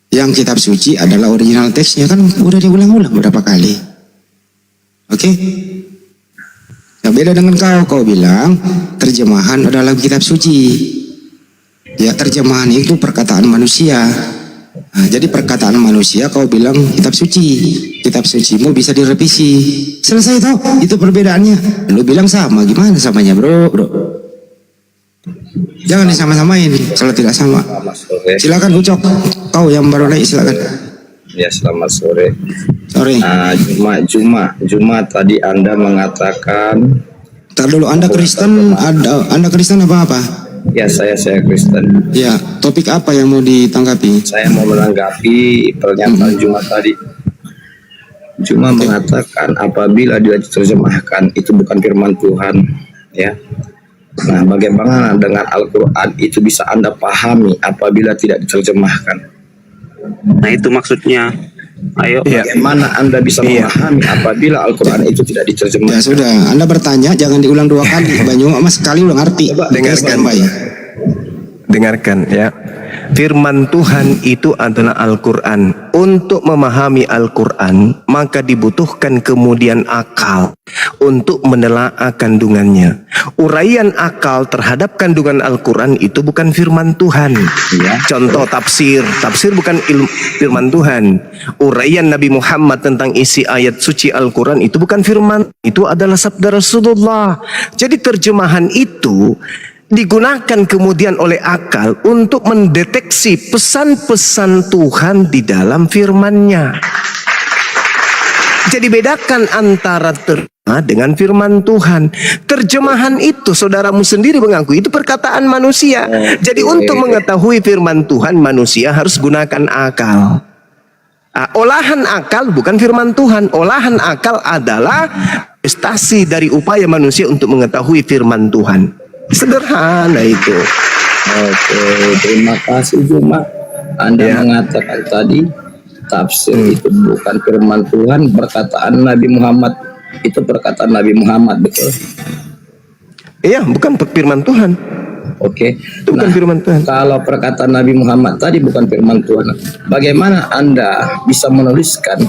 Yang kitab suci adalah original teksnya, kan udah diulang-ulang berapa kali. Oke? Nah, beda dengan kau bilang terjemahan adalah kitab suci. Ya, terjemahan itu perkataan manusia. Nah, jadi perkataan manusia kau bilang kitab suci. Kitab sucimu bisa direvisi. Selesai tau? Itu perbedaannya. Lu bilang sama, gimana samanya, bro? Jangan disama-samain kalau tidak sama. Silakan Ucok, kau yang baru naik silakan. Ya, selamat sore. Sorry. Juma tadi Anda mengatakan. Ntar dulu, Anda Kristen, Anda Kristen apa? Ya, saya Kristen. Ya, topik apa yang mau ditanggapi? Saya mau menanggapi pernyataan Juma tadi. Juma mengatakan apabila dia diterjemahkan itu bukan firman Tuhan, ya. Nah, bagaimana dengan Al-Quran itu bisa Anda pahami apabila tidak diterjemahkan? Nah, itu maksudnya. Ayo. Bagaimana Anda bisa memahami apabila Al-Quran itu tidak Ya diterjemahkan? sudah, Anda bertanya jangan diulang 2 kali. Banyu mas sekali udah ngerti. Dengarkan. Baik. Dengarkan ya. Firman Tuhan itu adalah Al-Quran. Untuk memahami Al-Quran, maka dibutuhkan kemudian akal untuk menelaah kandungannya. Uraian akal terhadap kandungan Al-Quran itu bukan firman Tuhan. Ya. Contoh tafsir. Tafsir bukan firman Tuhan. Uraian Nabi Muhammad tentang isi ayat suci Al-Quran itu bukan firman. Itu adalah sabda Rasulullah. Jadi terjemahan itu digunakan kemudian oleh akal untuk mendeteksi pesan-pesan Tuhan di dalam firman-Nya. Jadi bedakan antara terjemah dengan firman Tuhan. Terjemahan itu saudaramu sendiri mengaku itu perkataan manusia. Jadi untuk mengetahui firman Tuhan manusia harus gunakan akal. Olahan akal bukan firman Tuhan. Olahan akal adalah prestasi dari upaya manusia untuk mengetahui firman Tuhan. Sederhana itu. Oke, terima kasih Juma. Anda mengatakan tadi tafsir itu bukan firman Tuhan, perkataan Nabi Muhammad. Itu perkataan Nabi Muhammad, betul? Iya, bukan firman Tuhan. Oke. Itu bukan firman Tuhan. Kalau perkataan Nabi Muhammad tadi bukan firman Tuhan, bagaimana Anda bisa menuliskan,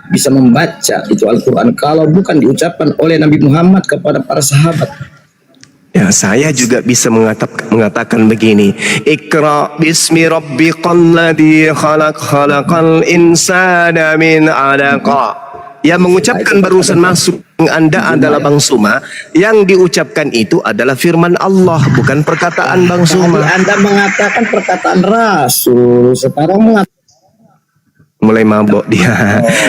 bisa membaca itu Al-Quran kalau bukan diucapkan oleh Nabi Muhammad kepada para sahabat? Ya, saya juga bisa mengatakan begini. Iqra bismi rabbikal ladzi khalaq khalaqal insana min 'alaqa. Yang mengucapkan barusan masuk Anda adalah Bang Suma. Yang diucapkan itu adalah firman Allah, bukan perkataan Bang Suma. Anda mengatakan perkataan Rasul, sekarang mengatakan Mulai mabok dia.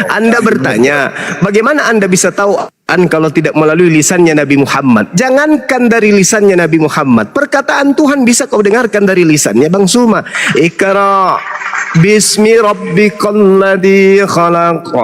Anda bertanya, bagaimana Anda bisa tahu kalau tidak melalui lisannya Nabi Muhammad? Jangankan dari lisannya Nabi Muhammad, perkataan Tuhan bisa kau dengarkan dari lisannya Bang Suma. Iqra bismi rabbikal ladzi khalaq.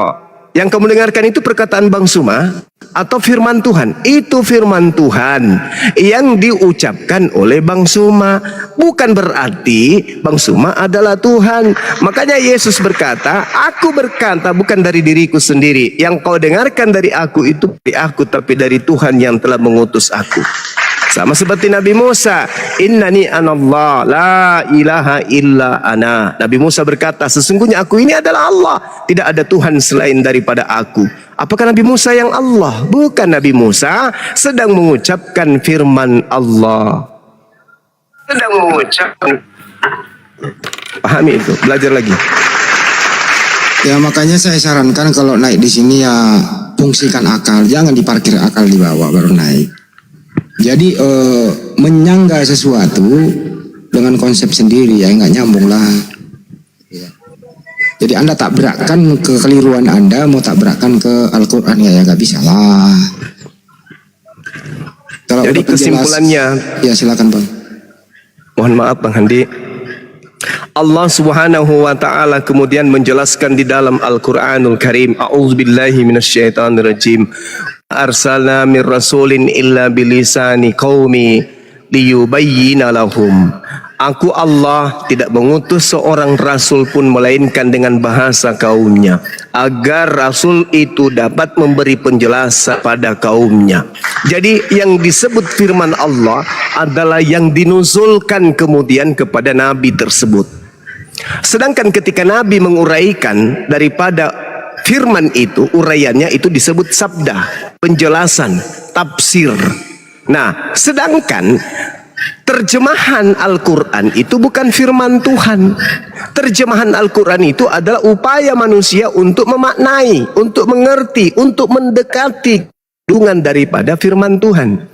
Yang kamu dengarkan itu perkataan Bang Suma atau firman Tuhan? Itu firman Tuhan yang diucapkan oleh Bang Suma. Bukan berarti Bang Suma adalah Tuhan. Makanya Yesus berkata, aku berkata bukan dari diriku sendiri. Yang kau dengarkan dari aku itu dari aku, tapi dari Tuhan yang telah mengutus aku. Sama seperti Nabi Musa, innani anallah la ilaha illa ana. Nabi Musa berkata, sesungguhnya aku ini adalah Allah, tidak ada Tuhan selain daripada aku. Apakah Nabi Musa yang Allah? Bukan, Nabi Musa sedang mengucapkan firman Allah. Sedang mengucapkan. Pahami itu, belajar lagi. Ya makanya saya sarankan kalau naik di sini ya fungsikan akal, jangan diparkir akal di bawah baru naik. Jadi menyangga sesuatu dengan konsep sendiri ya nggak nyambung lah. Jadi Anda tabrakkan kekeliruan Anda, mau tabrakkan ke Al-Quran ya nggak bisa lah. Kalau jadi kesimpulannya, ya silakan Bang. Mohon maaf Bang Handi. Allah Subhanahu wa taala kemudian menjelaskan di dalam Al-Qur'anul Karim, a'udzubillahi minasyaitonirrajim. Arsalna mir rasulin illa bilisani qaumi liyubayyina lahum. Aku Allah tidak mengutus seorang rasul pun melainkan dengan bahasa kaumnya, agar rasul itu dapat memberi penjelasan pada kaumnya. Jadi yang disebut firman Allah adalah yang dinuzulkan kemudian kepada nabi tersebut. Sedangkan ketika nabi menguraikan daripada firman itu, uraiannya itu disebut sabda, penjelasan, tafsir. Nah, sedangkan terjemahan Al-Quran itu bukan firman Tuhan. Terjemahan Al-Quran itu adalah upaya manusia untuk memaknai, untuk mengerti, untuk mendekati kandungan daripada firman Tuhan.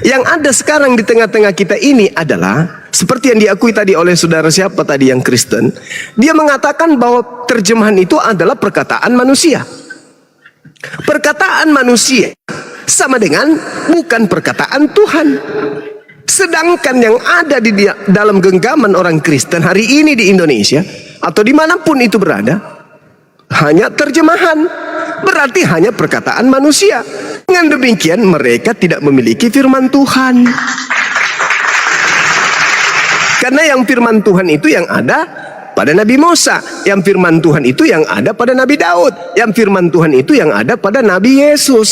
Yang ada sekarang di tengah-tengah kita ini adalah seperti yang diakui tadi oleh saudara siapa tadi yang Kristen. Dia mengatakan bahwa terjemahan itu adalah perkataan manusia. Perkataan manusia sama dengan bukan perkataan Tuhan. Sedangkan yang ada di dalam genggaman orang Kristen hari ini di Indonesia atau dimanapun itu berada, hanya terjemahan, berarti hanya perkataan manusia. Dengan demikian mereka tidak memiliki firman Tuhan. Karena yang firman Tuhan itu yang ada pada Nabi Musa, yang firman Tuhan itu yang ada pada Nabi Daud, yang firman Tuhan itu yang ada pada Nabi Yesus.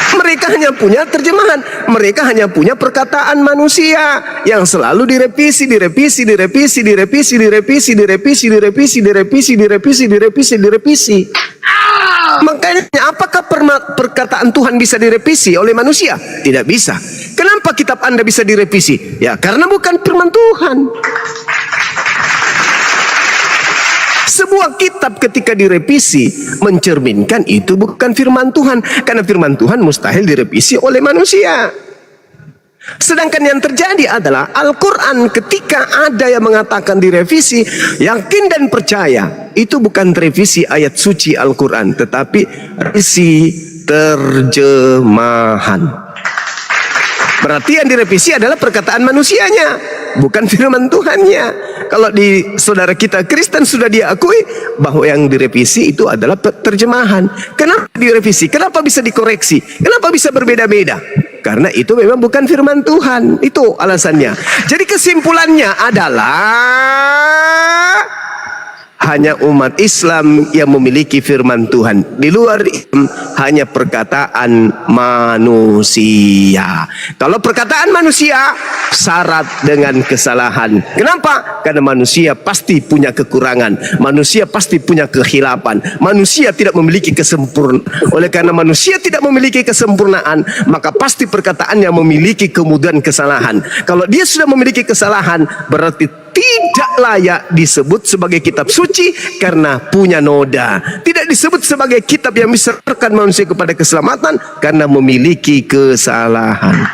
Mereka hanya punya terjemahan, mereka hanya punya perkataan manusia yang selalu direvisi. Makanya apakah perkataan Tuhan bisa direvisi oleh manusia? Tidak bisa. Kenapa kitab Anda bisa direvisi? Ya karena bukan firman Tuhan. Sebuah kitab ketika direvisi mencerminkan itu bukan firman Tuhan, karena firman Tuhan mustahil direvisi oleh manusia. Sedangkan yang terjadi adalah Al-Quran ketika ada yang mengatakan direvisi, yakin dan percaya itu bukan revisi ayat suci Al-Quran, tetapi revisi terjemahan. Berarti yang direvisi adalah perkataan manusianya, bukan firman Tuhannya. Kalau di saudara kita Kristen sudah diakui bahwa yang direvisi itu adalah terjemahan. Kenapa direvisi? Kenapa bisa dikoreksi? Kenapa bisa berbeda-beda? Karena itu memang bukan firman Tuhan. Itu alasannya. Jadi kesimpulannya adalah hanya umat Islam yang memiliki firman Tuhan. Di luar Islam hanya perkataan manusia. Kalau perkataan manusia syarat dengan kesalahan. Kenapa? Karena manusia pasti punya kekurangan. Manusia pasti punya kehilapan. Manusia tidak memiliki kesempurnaan. Oleh karena manusia tidak memiliki kesempurnaan, maka pasti perkataannya memiliki kemudian kesalahan. Kalau dia sudah memiliki kesalahan, berarti tidak layak disebut sebagai kitab suci karena punya noda. Tidak disebut sebagai kitab yang bisa menyerahkan manusia kepada keselamatan karena memiliki kesalahan.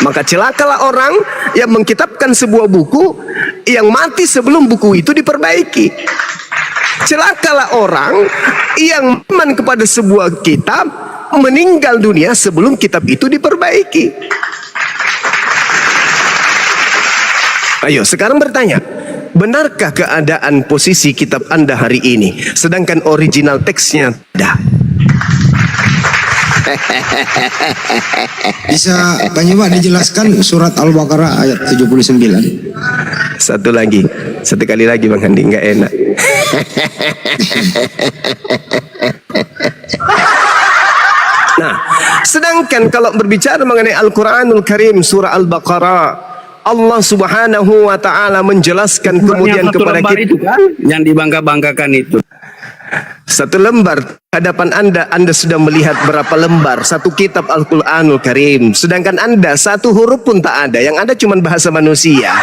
Maka celakalah orang yang mengkitabkan sebuah buku yang mati sebelum buku itu diperbaiki. Celakalah orang yang iman kepada sebuah kitab meninggal dunia sebelum kitab itu diperbaiki. Ayo sekarang bertanya, benarkah keadaan posisi kitab Anda hari ini sedangkan original teksnya ada? Bisa Bang Juma dijelaskan surat Al-Baqarah ayat 79? Satu kali lagi Bang Handi, nggak enak. Nah, sedangkan kalau berbicara mengenai Al-Quranul Karim surah Al-Baqarah, Allah Subhanahu wa taala menjelaskan kemudian kepada kita itu kan yang dibangga-banggakan itu. satu lembar hadapan Anda sudah melihat berapa lembar satu kitab Al-Quranul Karim, sedangkan Anda satu huruf pun tak ada, yang ada cuma bahasa manusia.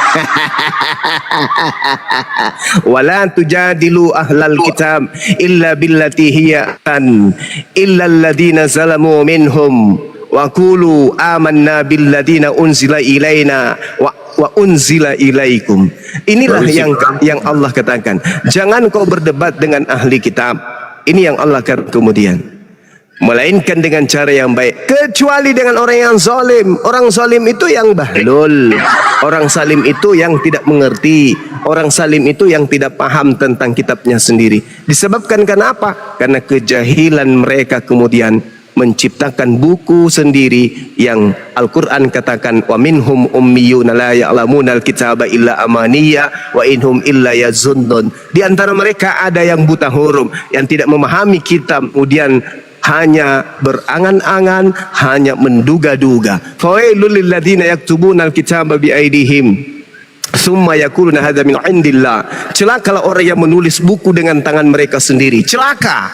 Wala tujadilu ahlal kitab illa billati hiya an illa alladhina zalamu minhum wa qulu amanna billadina unzila ilaina wa unzila ilaikum. Inilah yang Allah katakan, jangan kau berdebat dengan ahli kitab. Ini yang Allah katakan kemudian, melainkan dengan cara yang baik, kecuali dengan orang yang zalim. Orang zalim itu yang bahlul, orang zalim itu yang tidak mengerti, orang zalim itu yang tidak paham tentang kitabnya sendiri. Disebabkan kenapa? Karena kejahilan mereka kemudian menciptakan buku sendiri yang Al-Quran katakan wa minhum ummiyuna la ya'lamuna al-kitaba illa amaniya wa inhum illa yazunnun. Di antara mereka ada yang buta huruf, yang tidak memahami kitab, kemudian hanya berangan-angan, hanya menduga-duga. Fawailul lil ladzina yaktubuna al-kitaba bi aydihim summa yakuluna hadza min indillah. Celakalah orang yang menulis buku dengan tangan mereka sendiri. Celaka.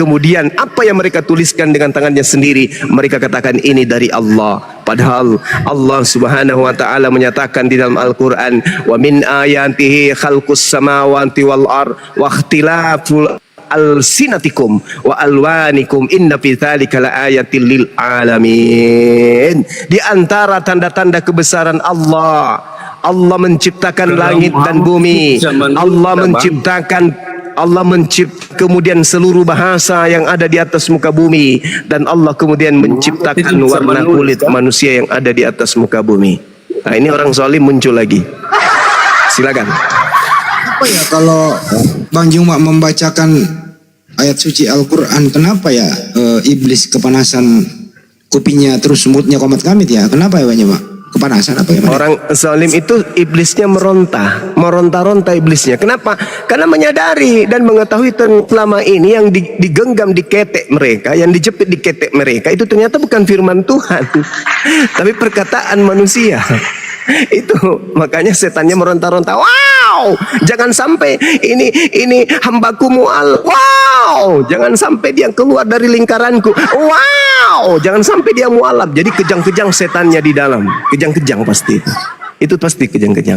Kemudian apa yang mereka tuliskan dengan tangannya sendiri, mereka katakan ini dari Allah. Padahal Allah Subhanahu wa taala menyatakan di dalam Al-Qur'an, wa min ayatihi khalqus samawati wal ard wa ikhtilaful alsinatikum wa alwanikum inna fi dzalika laayatil lil alamin. Di antara tanda-tanda kebesaran Allah menciptakan langit dan bumi. Allah menciptakan kemudian seluruh bahasa yang ada di atas muka bumi, dan Allah kemudian menciptakan warna kulit manusia yang ada di atas muka bumi. Nah, ini orang zalim muncul lagi. Silakan. Apa ya kalau Bang Juma membacakan ayat suci Al-Quran, kenapa ya iblis kepanasan kupingnya terus moodnya komat kamit ya? Kenapa ya Bang Juma? Kepanasan apa ya? Orang zalim itu iblisnya meronta-ronta iblisnya. Kenapa? Karena menyadari dan mengetahui selama ini yang digenggam di ketek mereka, yang dijepit di ketek mereka itu ternyata bukan firman Tuhan, tapi perkataan manusia. Itu makanya setannya meronta-ronta. Wow, jangan sampai ini hambaku mu'al. Wow, jangan sampai dia keluar dari lingkaranku. Wow, jangan sampai dia mu'alaf. Jadi kejang-kejang setannya di dalam. Kejang-kejang pasti. Itu pasti kejang-kejang.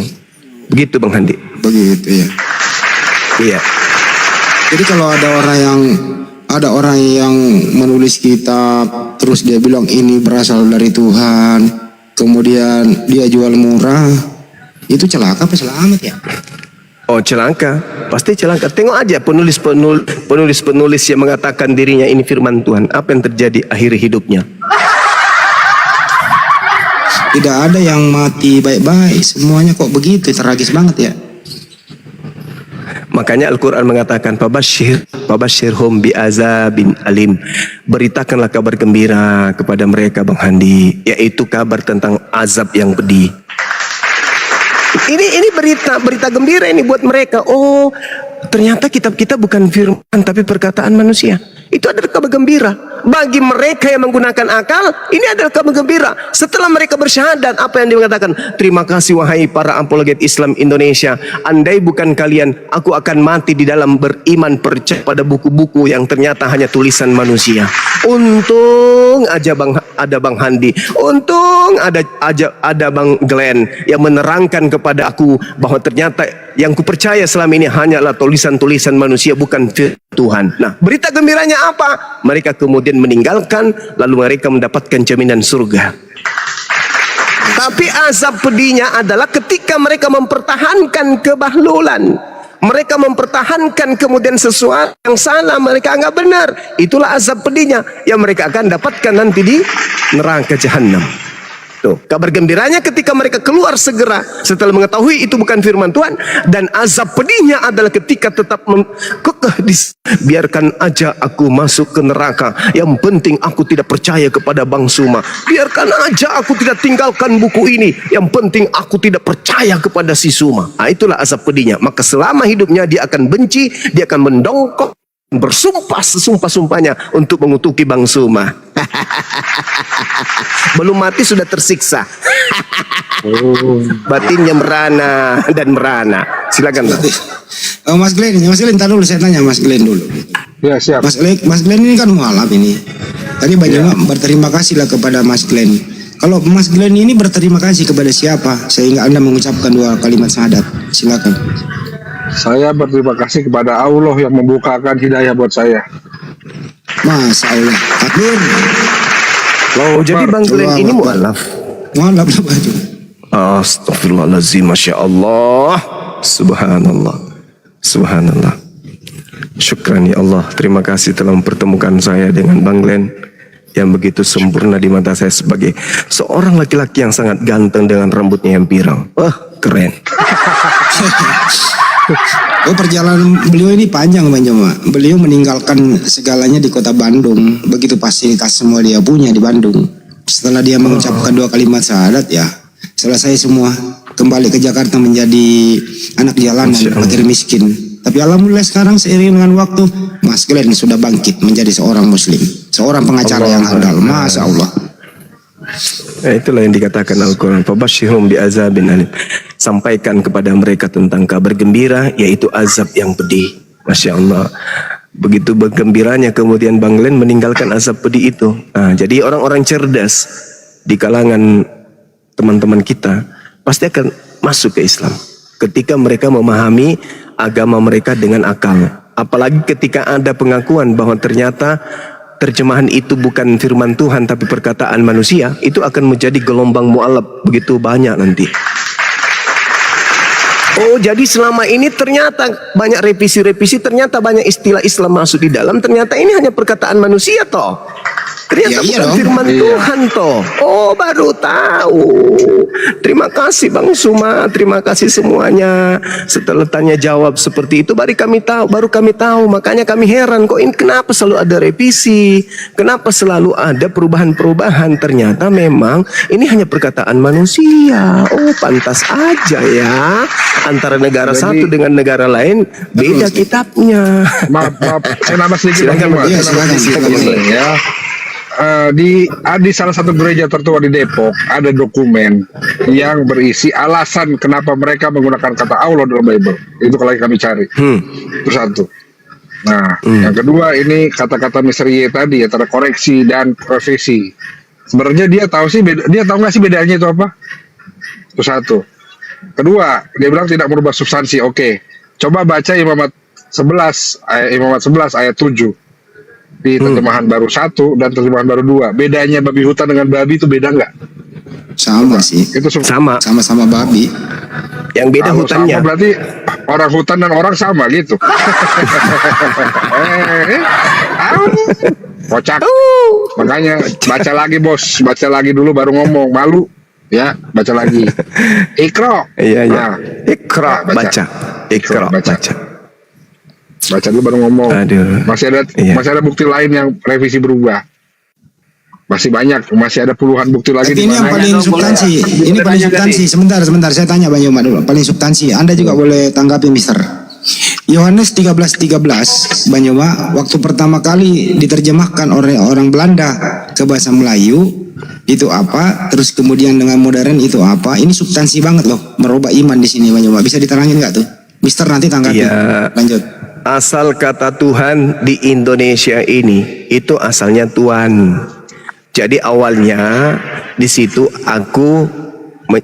Begitu Bang Handi. Begitu ya. Iya. Jadi kalau ada orang yang menulis kitab terus dia bilang ini berasal dari Tuhan, kemudian dia jual murah, itu celaka apa selamat ya? Oh, celaka, pasti celaka. Tengok aja penulis yang mengatakan dirinya ini firman Tuhan, apa yang terjadi akhir hidupnya? Tidak ada yang mati baik-baik, semuanya kok begitu, tragis banget ya. Makanya Al-Quran mengatakan Fabashshirhum bi'azabin alim. Beritakanlah kabar gembira kepada mereka Bang Handi, yaitu kabar tentang azab yang pedih. Ini berita gembira ini buat mereka. Oh, ternyata kitab kita bukan firman tapi perkataan manusia. Itu adalah kabar gembira bagi mereka yang menggunakan akal. Ini adalah kabar gembira. Setelah mereka bersyahadat, apa yang dikatakan? Terima kasih wahai para apologet Islam Indonesia. Andai bukan kalian, aku akan mati di dalam beriman percaya pada buku-buku yang ternyata hanya tulisan manusia. Untung aja ada Bang Handi. Untung ada Bang Glenn yang menerangkan kepada aku bahwa ternyata yang kupercaya selama ini hanyalah tulisan-tulisan manusia, bukan firman Tuhan. Nah, berita gembiranya apa? Mereka kemudian meninggalkan, lalu mereka mendapatkan jaminan surga. Tapi azab pedihnya adalah ketika mereka mempertahankan kebahlulan. Mereka mempertahankan kemudian sesuatu yang salah, mereka anggap benar. Itulah azab pedihnya yang mereka akan dapatkan nanti di neraka jahanam. Tuh, kabar gembiranya ketika mereka keluar segera setelah mengetahui itu bukan firman Tuhan, dan azab pedihnya adalah ketika tetap kekeh biarkan aja aku masuk ke neraka, yang penting aku tidak percaya kepada Bang Suma, biarkan aja aku tidak tinggalkan buku ini, yang penting aku tidak percaya kepada si Suma. Nah, itulah azab pedihnya. Maka selama hidupnya dia akan benci, dia akan mendongkok, bersumpah sesumpah-sumpahnya untuk mengutuki Bang Suma. Belum mati sudah tersiksa. Batinnya merana dan merana. Silakan, Pak. Oh, Mas Glenn, ntar dulu saya tanya Mas Glenn dulu. Ya, siap. Mas Glenn ini kan mualaf ini. Tadi banyak berterima kasih lah kepada Mas Glenn. Kalau Mas Glenn ini berterima kasih kepada siapa sehingga Anda mengucapkan 2 kalimat syahadat? Silakan. Saya berterima kasih kepada Allah yang membukakan hidayah buat saya. Masya Allah. Takbir. Oh, jadi Bang Glenn ini mualaf. Mualaf lah baju. Astagfirullahaladzim, Masya Allah. Subhanallah. Subhanallah. Syukran ya Allah. Terima kasih telah mempertemukan saya dengan Bang Glenn yang begitu sempurna di mata saya sebagai seorang laki-laki yang sangat ganteng dengan rambutnya yang pirang. Keren. Oh, perjalanan beliau ini panjang Bang Joma. Beliau meninggalkan segalanya di kota Bandung. Begitu fasilitas semua dia punya di Bandung. Setelah dia mengucapkan 2 kalimat syahadat, ya selesai semua. Kembali ke Jakarta menjadi anak jalanan, fakir miskin. Tapi alhamdulillah sekarang seiring dengan waktu, Mas Glenn sudah bangkit menjadi seorang muslim, seorang pengacara yang handal. Masya Allah. Itulah yang dikatakan Al-Quran. Fabashshirhum bi'azabin alim. Sampaikan kepada mereka tentang kabar gembira, yaitu azab yang pedih. Masya Allah. Begitu bergembiranya kemudian Bang Glenn meninggalkan azab pedih itu. Nah, jadi orang-orang cerdas di kalangan teman-teman kita pasti akan masuk ke Islam ketika mereka memahami agama mereka dengan akal. Apalagi ketika ada pengakuan bahwa ternyata terjemahan itu bukan firman Tuhan tapi perkataan manusia, itu akan menjadi gelombang mu'alaf begitu banyak nanti. Oh, jadi selama ini ternyata banyak revisi-revisi, ternyata banyak istilah Islam masuk di dalam, ternyata ini hanya perkataan manusia toh. Ternyata bukan firman Tuhan toh. Oh, baru tahu. Terima kasih Bang Suma, terima kasih semuanya. Setelah tanya jawab seperti itu baru kami tahu. Makanya kami heran kok ini kenapa selalu ada revisi, kenapa selalu ada perubahan-perubahan. Ternyata memang ini hanya perkataan manusia. Oh, pantas aja ya. Antara negara satu dengan negara lain beda kitabnya. Maaf, saya nambah sedikit. Silakan. Ya. Di salah satu gereja tertua di Depok ada dokumen yang berisi alasan kenapa mereka menggunakan kata Allah dalam Bible. Itu kalau kami cari. Itu satu. Nah, yang kedua ini kata-kata Mr. Y tadi antara koreksi dan revisi. Sebenarnya dia tahu nggak sih bedanya itu apa? Itu satu. Kedua, dia bilang tidak merubah substansi. Oke. Coba baca Imamat 11 ayat 7. Di terjemahan baru 1 dan terjemahan baru 2. Bedanya babi hutan dengan babi itu beda nggak? Sama sih. Itu sama babi. Yang beda kalau hutannya. Sama berarti orang hutan dan orang sama gitu. Kocak. Makanya baca lagi bos, baca lagi dulu baru ngomong. Malu ya, baca lagi. Ikra. Iya. Nah, Ikra baca. Ikra baca. Baca dulu baru ngomong. Aduh. Masih ada bukti lain yang revisi berubah. Masih banyak, masih ada puluhan bukti lagi Tapi di ini yang mana. paling dong, boleh substansi. ya? Ini Boleh paling tanya substansi. tadi. Sebentar, saya tanya Bang Yoma dulu. Paling substansi. Anda juga boleh tanggapi, Mister. Yohanes 13:13, Bang Yoma, waktu pertama kali diterjemahkan oleh orang Belanda ke bahasa Melayu, itu apa? Terus kemudian dengan modern itu apa? Ini substansi banget loh, merubah iman di sini, Bang Yoma. Bisa diterangin nggak tuh? Mister nanti tanggapi. Iya. Lanjut. Asal kata Tuhan di Indonesia ini itu asalnya Tuhan. Jadi awalnya di situ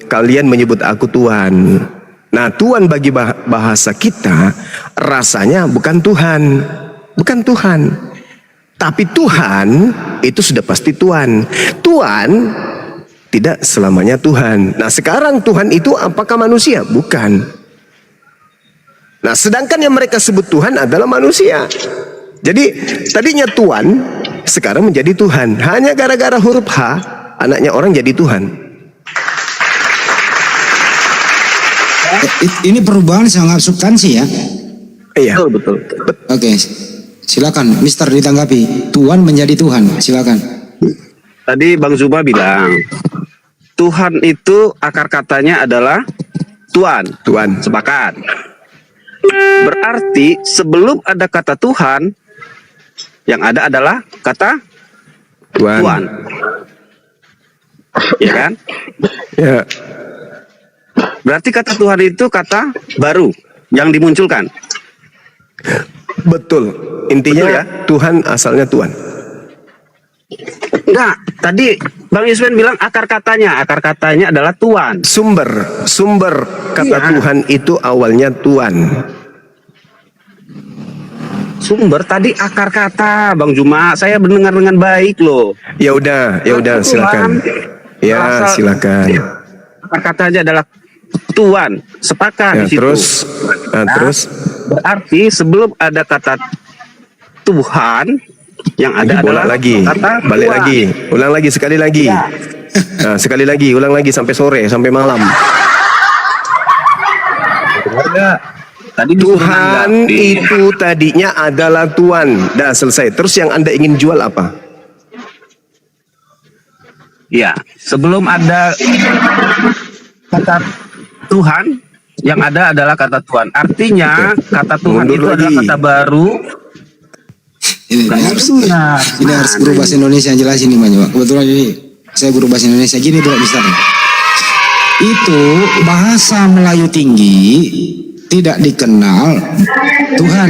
kalian menyebut aku Tuhan. Nah, Tuhan bagi bahasa kita rasanya bukan Tuhan. Bukan Tuhan. Tapi Tuhan itu sudah pasti Tuhan. Tuhan tidak selamanya Tuhan. Nah, sekarang Tuhan itu apakah manusia? Bukan. Nah, sedangkan yang mereka sebut Tuhan adalah manusia. Jadi tadinya Tuhan, sekarang menjadi Tuhan. Hanya gara-gara huruf H, anaknya orang jadi Tuhan. Ini perubahan sangat substansi ya. Iya. Betul. Oke, silakan, Mister ditanggapi. Tuhan menjadi Tuhan, silakan. Tadi Bang Zuma bilang Tuhan itu akar katanya adalah Tuhan. Tuhan. Sepakat. Berarti sebelum ada kata Tuhan, yang ada adalah kata Tuhan. Tuhan. Ya kan? Ya. Berarti kata Tuhan itu kata baru yang dimunculkan. Betul. Intinya Betul ya? Tuhan asalnya Tuhan. Enggak, tadi Bang Yusman bilang akar katanya adalah Tuhan. Sumber kata Iya. Tuhan itu awalnya Tuhan. Sumber tadi akar kata, Bang Juma. Saya mendengar dengan baik loh. Ya udah, Tuhan silakan. Ya, berasal- silakan. Akar katanya adalah Tuhan. Sepakat Ya, di situ. terus Berarti sebelum ada kata Tuhan, yang ada adalah lagi, kata balik Tuhan. lagi, ulang lagi sekali lagi. Ya. Nah, sekali lagi, ulang lagi sampai sore, sampai malam. Tadi disuruh Tuhan nanggapi. itu tadinya adalah Tuhan. Dah selesai. Terus yang Anda ingin jual apa? Ya, sebelum ada kata Tuhan, yang ada adalah kata Tuhan. Artinya kata Tuhan Mundur itu adalah lagi. kata baru. Ini harus guru bahasa Indonesia yang jelas ini, Bang Yoma. Kebetulan ini saya guru bahasa Indonesia gini tuh, Mister. Itu bahasa Melayu tinggi tidak dikenal Tuhan.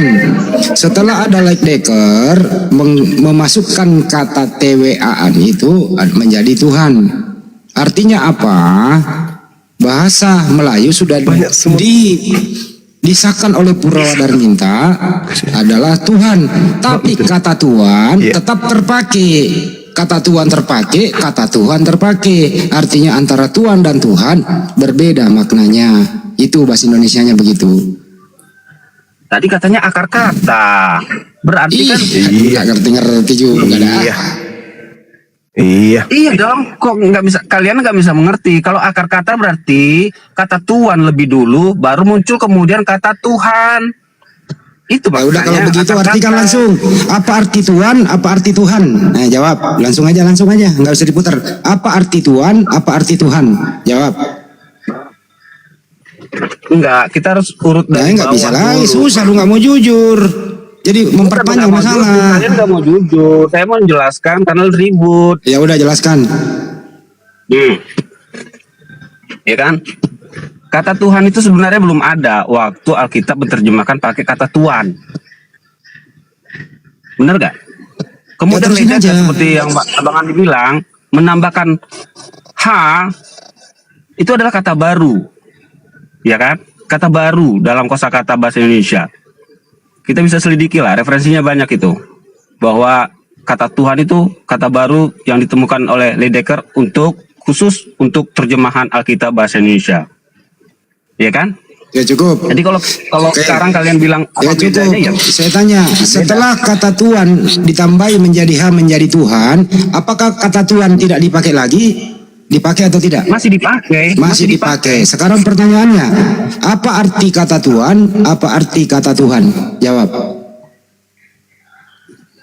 Setelah ada Leitdecker memasukkan kata TWA-an itu menjadi Tuhan. Artinya apa? Bahasa Melayu sudah disahkan oleh Purawa Darminta adalah Tuhan. Tapi kata Tuhan tetap terpakai. Kata Tuhan terpakai, kata Tuhan terpakai. Artinya antara Tuhan dan Tuhan berbeda maknanya. Itu bahasa Indonesianya begitu. Tadi katanya akar kata. Berarti kan Nggak ngerti-ngerti juga dah. Iya. iya dong, kok nggak bisa, kalian nggak bisa mengerti. Kalau akar kata berarti kata Tuhan lebih dulu, baru muncul kemudian kata Tuhan. Itu Ya udah kalau maknanya begitu akar artikan kata. langsung. Apa arti Tuhan? Apa arti Tuhan? Nah jawab. Langsung aja. Nggak usah diputar. Apa arti Tuhan? Apa arti Tuhan? Jawab. Enggak, kita harus urut Nah dari nggak bawah bisa lagi. dulu. Susah lu nggak mau jujur. Jadi memperpanjang Bukan nggak mau jujur, masalah. Kalian nggak mau jujur. Saya mau menjelaskan karena ribut. Ya udah jelaskan. Ya kan? Kata Tuhan itu sebenarnya belum ada waktu Alkitab menerjemahkan pakai kata Tuhan. Benar gak? Kemudian terusin Leitdecker aja. seperti yang Abang Andi bilang, menambahkan H itu adalah kata baru. Ya kan? Kata baru dalam kosakata bahasa Indonesia. Kita bisa selidiki lah, referensinya banyak itu. Bahwa kata Tuhan itu kata baru yang ditemukan oleh Leitdecker khusus untuk terjemahan Alkitab bahasa Indonesia. Ya kan? Ya cukup. Jadi kalau Oke. sekarang kalian bilang Ya apa cukup. bedanya ya? Saya tanya, setelah kata Tuhan ditambahi menjadi H menjadi Tuhan, apakah kata Tuhan tidak dipakai lagi? Dipakai atau tidak? Masih dipakai. Masih dipakai. Sekarang pertanyaannya, apa arti kata Tuhan? Apa arti kata Tuhan? Jawab.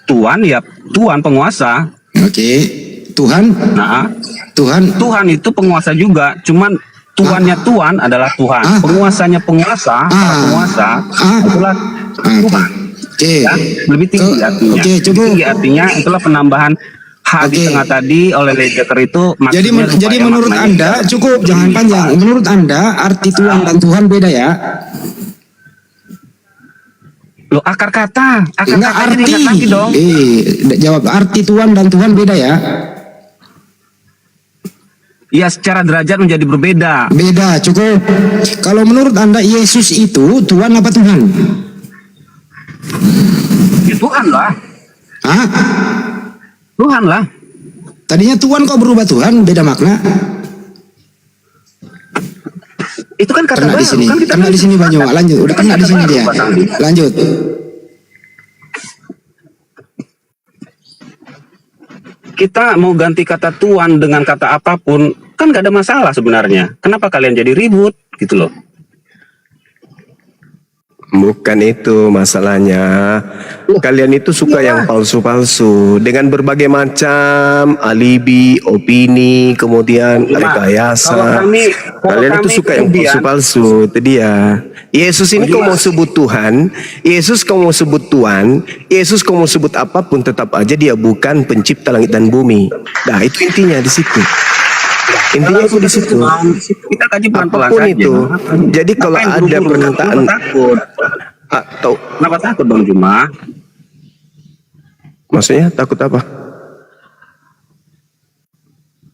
Tuhan ya Tuhan penguasa. Oke. Tuhan, Nah, Tuhan, Tuhan itu penguasa juga, cuman Tuannya Tuhan adalah Tuhan, penguasanya penguasa, penguasa itulah Tuhan. Oke. Ya, lebih tinggi artinya. Oke, cukup. Lebih tinggi artinya itulah penambahan H di tengah tadi oleh Ledeker itu. Jadi maksudnya menurut maknanya Anda cukup, jangan panjang. Menurut Anda arti Tuhan dan Tuhan beda ya? lo akar kata, Enggak, katanya arti. diingat lagi dong. Jawab, arti Tuhan dan Tuhan beda ya? Iya, secara derajat menjadi berbeda. Beda, cukup. Kalau menurut Anda Yesus itu Tuhan apa Tuhan? Ya, Tuhan lah, Hah? Tuhan lah. Tadinya Tuhan kok berubah Tuhan, beda makna. Itu kan kata Kena di baru, sini, kan kita kena di sini Banyu. Lanjut, udah kena di sini dia. Lanjut. Kita mau ganti kata Tuhan dengan kata apapun, kan gak ada masalah sebenarnya. Kenapa kalian jadi ribut gitu loh? Bukan itu masalahnya. Kalian itu suka yang palsu-palsu dengan berbagai macam alibi, opini, kemudian rekayasa. Kalian itu suka yang palsu-palsu. Itu dia. Yesus ini kau mau sebut Tuhan, Yesus kau mau sebut Tuhan, Yesus kau mau sebut apapun, tetap aja dia bukan pencipta langit dan bumi. Nah, itu intinya di situ. Intinya itu di situ. Kita kaji pelan-pelan Apapun saja. itu. Jadi kalau ada perkataan takut. atau Kenapa takut Bang Juma? maksudnya takut apa?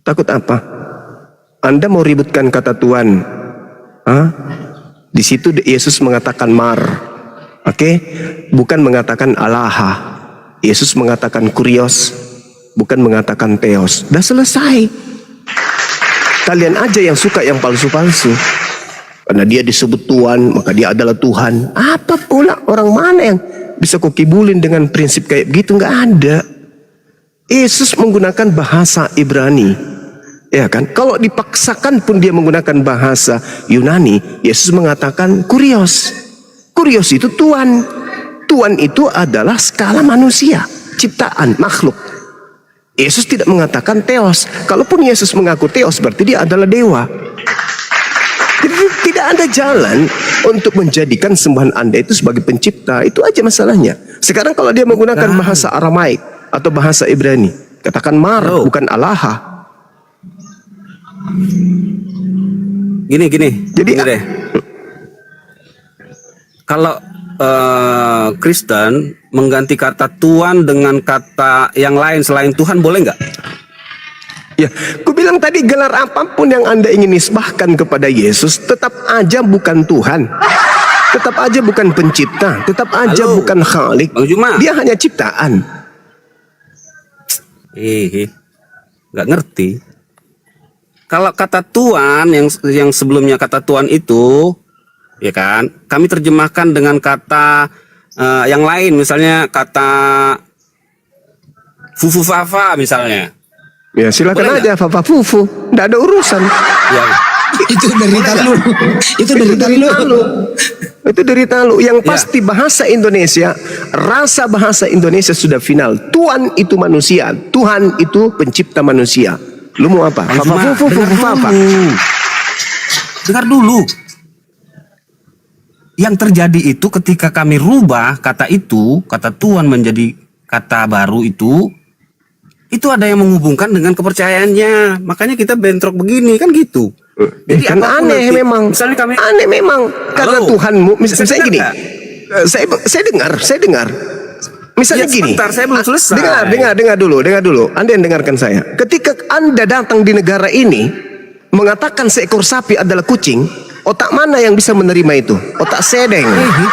Takut apa? Anda mau ributkan kata Tuhan? Hah? Di situ Yesus mengatakan mar. Oke? Bukan mengatakan alaha. Yesus mengatakan kurios, bukan mengatakan theos. Dah selesai. Kalian aja yang suka yang palsu-palsu. Karena dia disebut Tuhan, maka dia adalah Tuhan. Apa pula, orang mana yang bisa kau kibulin dengan prinsip kayak gitu? Nggak ada. Yesus menggunakan bahasa Ibrani. Ya kan? Kalau dipaksakan pun dia menggunakan bahasa Yunani, Yesus mengatakan kurios. Kurios itu Tuhan. Tuhan itu adalah skala manusia, ciptaan, makhluk. Yesus tidak mengatakan theos. Kalaupun Yesus mengaku theos, berarti dia adalah dewa. Jadi tidak ada jalan untuk menjadikan sembahan Anda itu sebagai pencipta. Itu aja masalahnya. Sekarang kalau dia menggunakan bahasa Aramaik atau bahasa Ibrani, katakan mar, bukan alaha. Gini. Jadi gini deh. Kalau Kristen mengganti kata Tuhan dengan kata yang lain selain Tuhan, boleh nggak? ya, ku bilang tadi gelar apapun yang Anda ingin nisbahkan kepada Yesus, tetap aja bukan Tuhan. Tetap aja bukan pencipta, tetap aja bukan khalik. Bang Juma. Dia hanya ciptaan. Nggak ngerti. Kalau kata Tuhan yang sebelumnya kata Tuhan itu, ya kan, kami terjemahkan dengan kata yang lain, misalnya kata fufu-fafa misalnya. Ya silakan Boleh aja Papa Fufu, nggak ada urusan. Ya. Itu derita lu. Itu derita lu. Itu derita lu. Yang pasti bahasa Indonesia, rasa bahasa Indonesia sudah final. Tuhan itu manusia, Tuhan itu pencipta manusia. Lu mau apa? Bang Papa Juma, Fufu, dengar Fufu, Papa. dulu. Dengar dulu. Yang terjadi itu ketika kami rubah kata itu, kata Tuhan menjadi kata baru itu ada yang menghubungkan dengan kepercayaannya. Makanya kita bentrok begini kan gitu. Jadi kan apapun aneh nanti, memang. Misalnya kami Aneh memang. Karena Halo. Tuhanmu, misalnya Saya gini. dengar. Saya dengar. Misalnya Ya, gini. sebentar, saya belum selesai. Dengar dulu. Anda yang dengarkan saya. Ketika Anda datang di negara ini mengatakan seekor sapi adalah kucing, otak mana yang bisa menerima itu? Otak sedeng,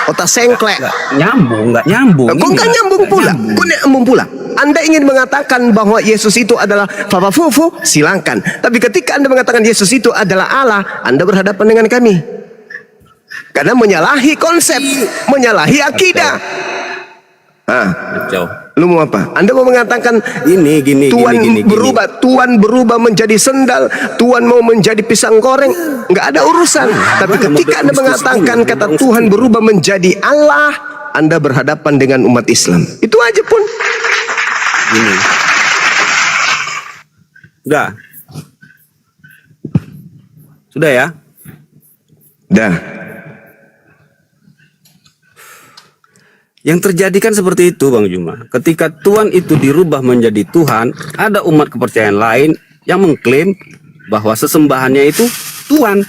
otak sengklek. nggak nyambung. Kok nggak nyambung pula? Kok nggak nyambung pula? Anda ingin mengatakan bahwa Yesus itu adalah Papa Fufu, silakan. Tapi ketika Anda mengatakan Yesus itu adalah Allah, Anda berhadapan dengan kami. Karena menyalahi konsep, menyalahi akidah. Kacau. Lu mau apa? Anda mau mengatakan Gini. berubah, Tuhan berubah menjadi sendal, Tuhan mau menjadi pisang goreng, nggak ada urusan. Tapi ketika Anda mengatakan kata Tuhan berubah menjadi Allah, Anda berhadapan dengan umat Islam. Itu aja pun. Gini. Sudah ya? Dah. Yang terjadi kan seperti itu Bang Juma. Ketika Tuhan itu dirubah menjadi Tuhan, ada umat kepercayaan lain yang mengklaim bahwa sesembahannya itu Tuhan.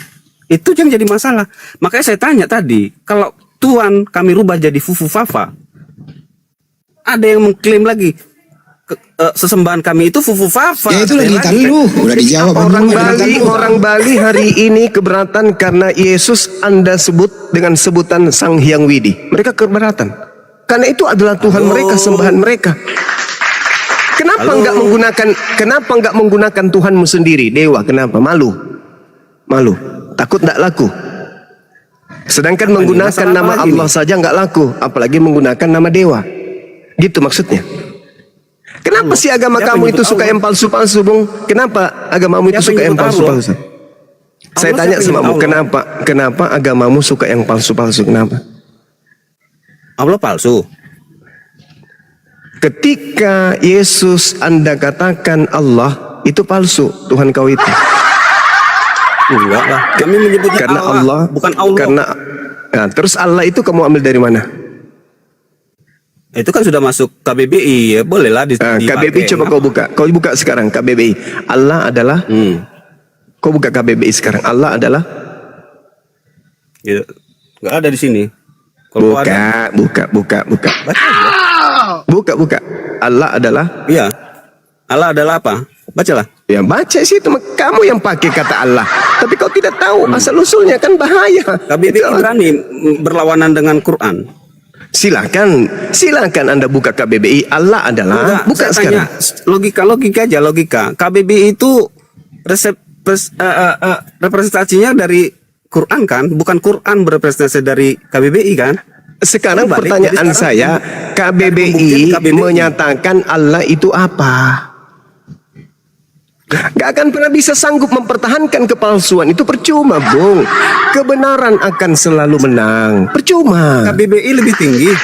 Itu yang jadi masalah. Makanya saya tanya tadi, kalau Tuhan kami rubah jadi Fufu Fafa, ada yang mengklaim lagi sesembahan kami itu Fufu Fafa. Ya itu lagi lu, udah dijawab. Orang Bali hari ini keberatan karena Yesus Anda sebut dengan sebutan Sang Hyang Widi. Mereka keberatan. Karena itu adalah Tuhan mereka, sembahan mereka. Kenapa enggak menggunakan Tuhanmu sendiri, dewa? Kenapa? Malu. Takut enggak laku. Sedangkan menggunakan nama Allah saja enggak laku, apalagi menggunakan nama dewa. Gitu maksudnya. Kenapa sih agama kamu itu suka yang palsu-palsu, Bung? Kenapa agamamu itu suka yang palsu-palsu? Saya tanya sama kamu, kenapa agamamu suka yang palsu-palsu? Kenapa? Allah palsu. Ketika Yesus Anda katakan Allah itu palsu, Tuhan kau itu. Enggak lah. Kami menyebutnya Karena Allah, bukan Allah. Nah, terus Allah itu kamu ambil dari mana? Itu kan sudah masuk KBBI, ya bolehlah KBBI coba kau buka sekarang KBBI. Allah adalah, kau buka KBBI sekarang. Allah adalah, gitu. Nggak ada di sini. Buka. Buka. Allah adalah, iya. Allah adalah apa? Bacalah. Ya baca sih itu, kamu yang pakai kata Allah. Tapi kau tidak tahu asal usulnya, kan bahaya. KBBI berani berlawanan dengan Quran. Silakan Anda buka KBBI. Allah adalah, buka sekarang. Logika aja. KBBI itu representasinya dari Quran kan, bukan Quran berrepresentasi dari KBBI kan? Sekarang pertanyaan saya, KBBI menyatakan Allah itu apa? Gak akan pernah bisa sanggup mempertahankan kepalsuan itu, percuma, Bung. Kebenaran akan selalu menang, percuma. KBBI lebih tinggi.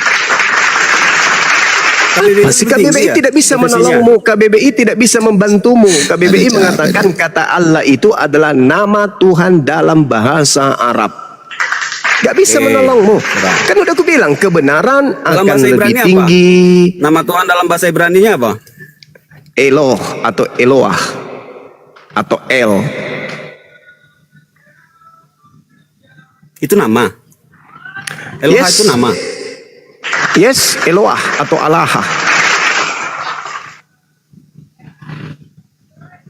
KBBI tidak bisa menolongmu, KBBI tidak bisa membantumu. KBBI mengatakan kata Allah itu adalah nama Tuhan dalam bahasa Arab. Gak bisa menolongmu. Kan udah aku bilang, kebenaran akan lebih tinggi. Nama Tuhan dalam bahasa Ibrani-nya apa? Eloh atau Eloah atau El. Itu nama. Eloah itu nama. Yes, Eloah atau Allah.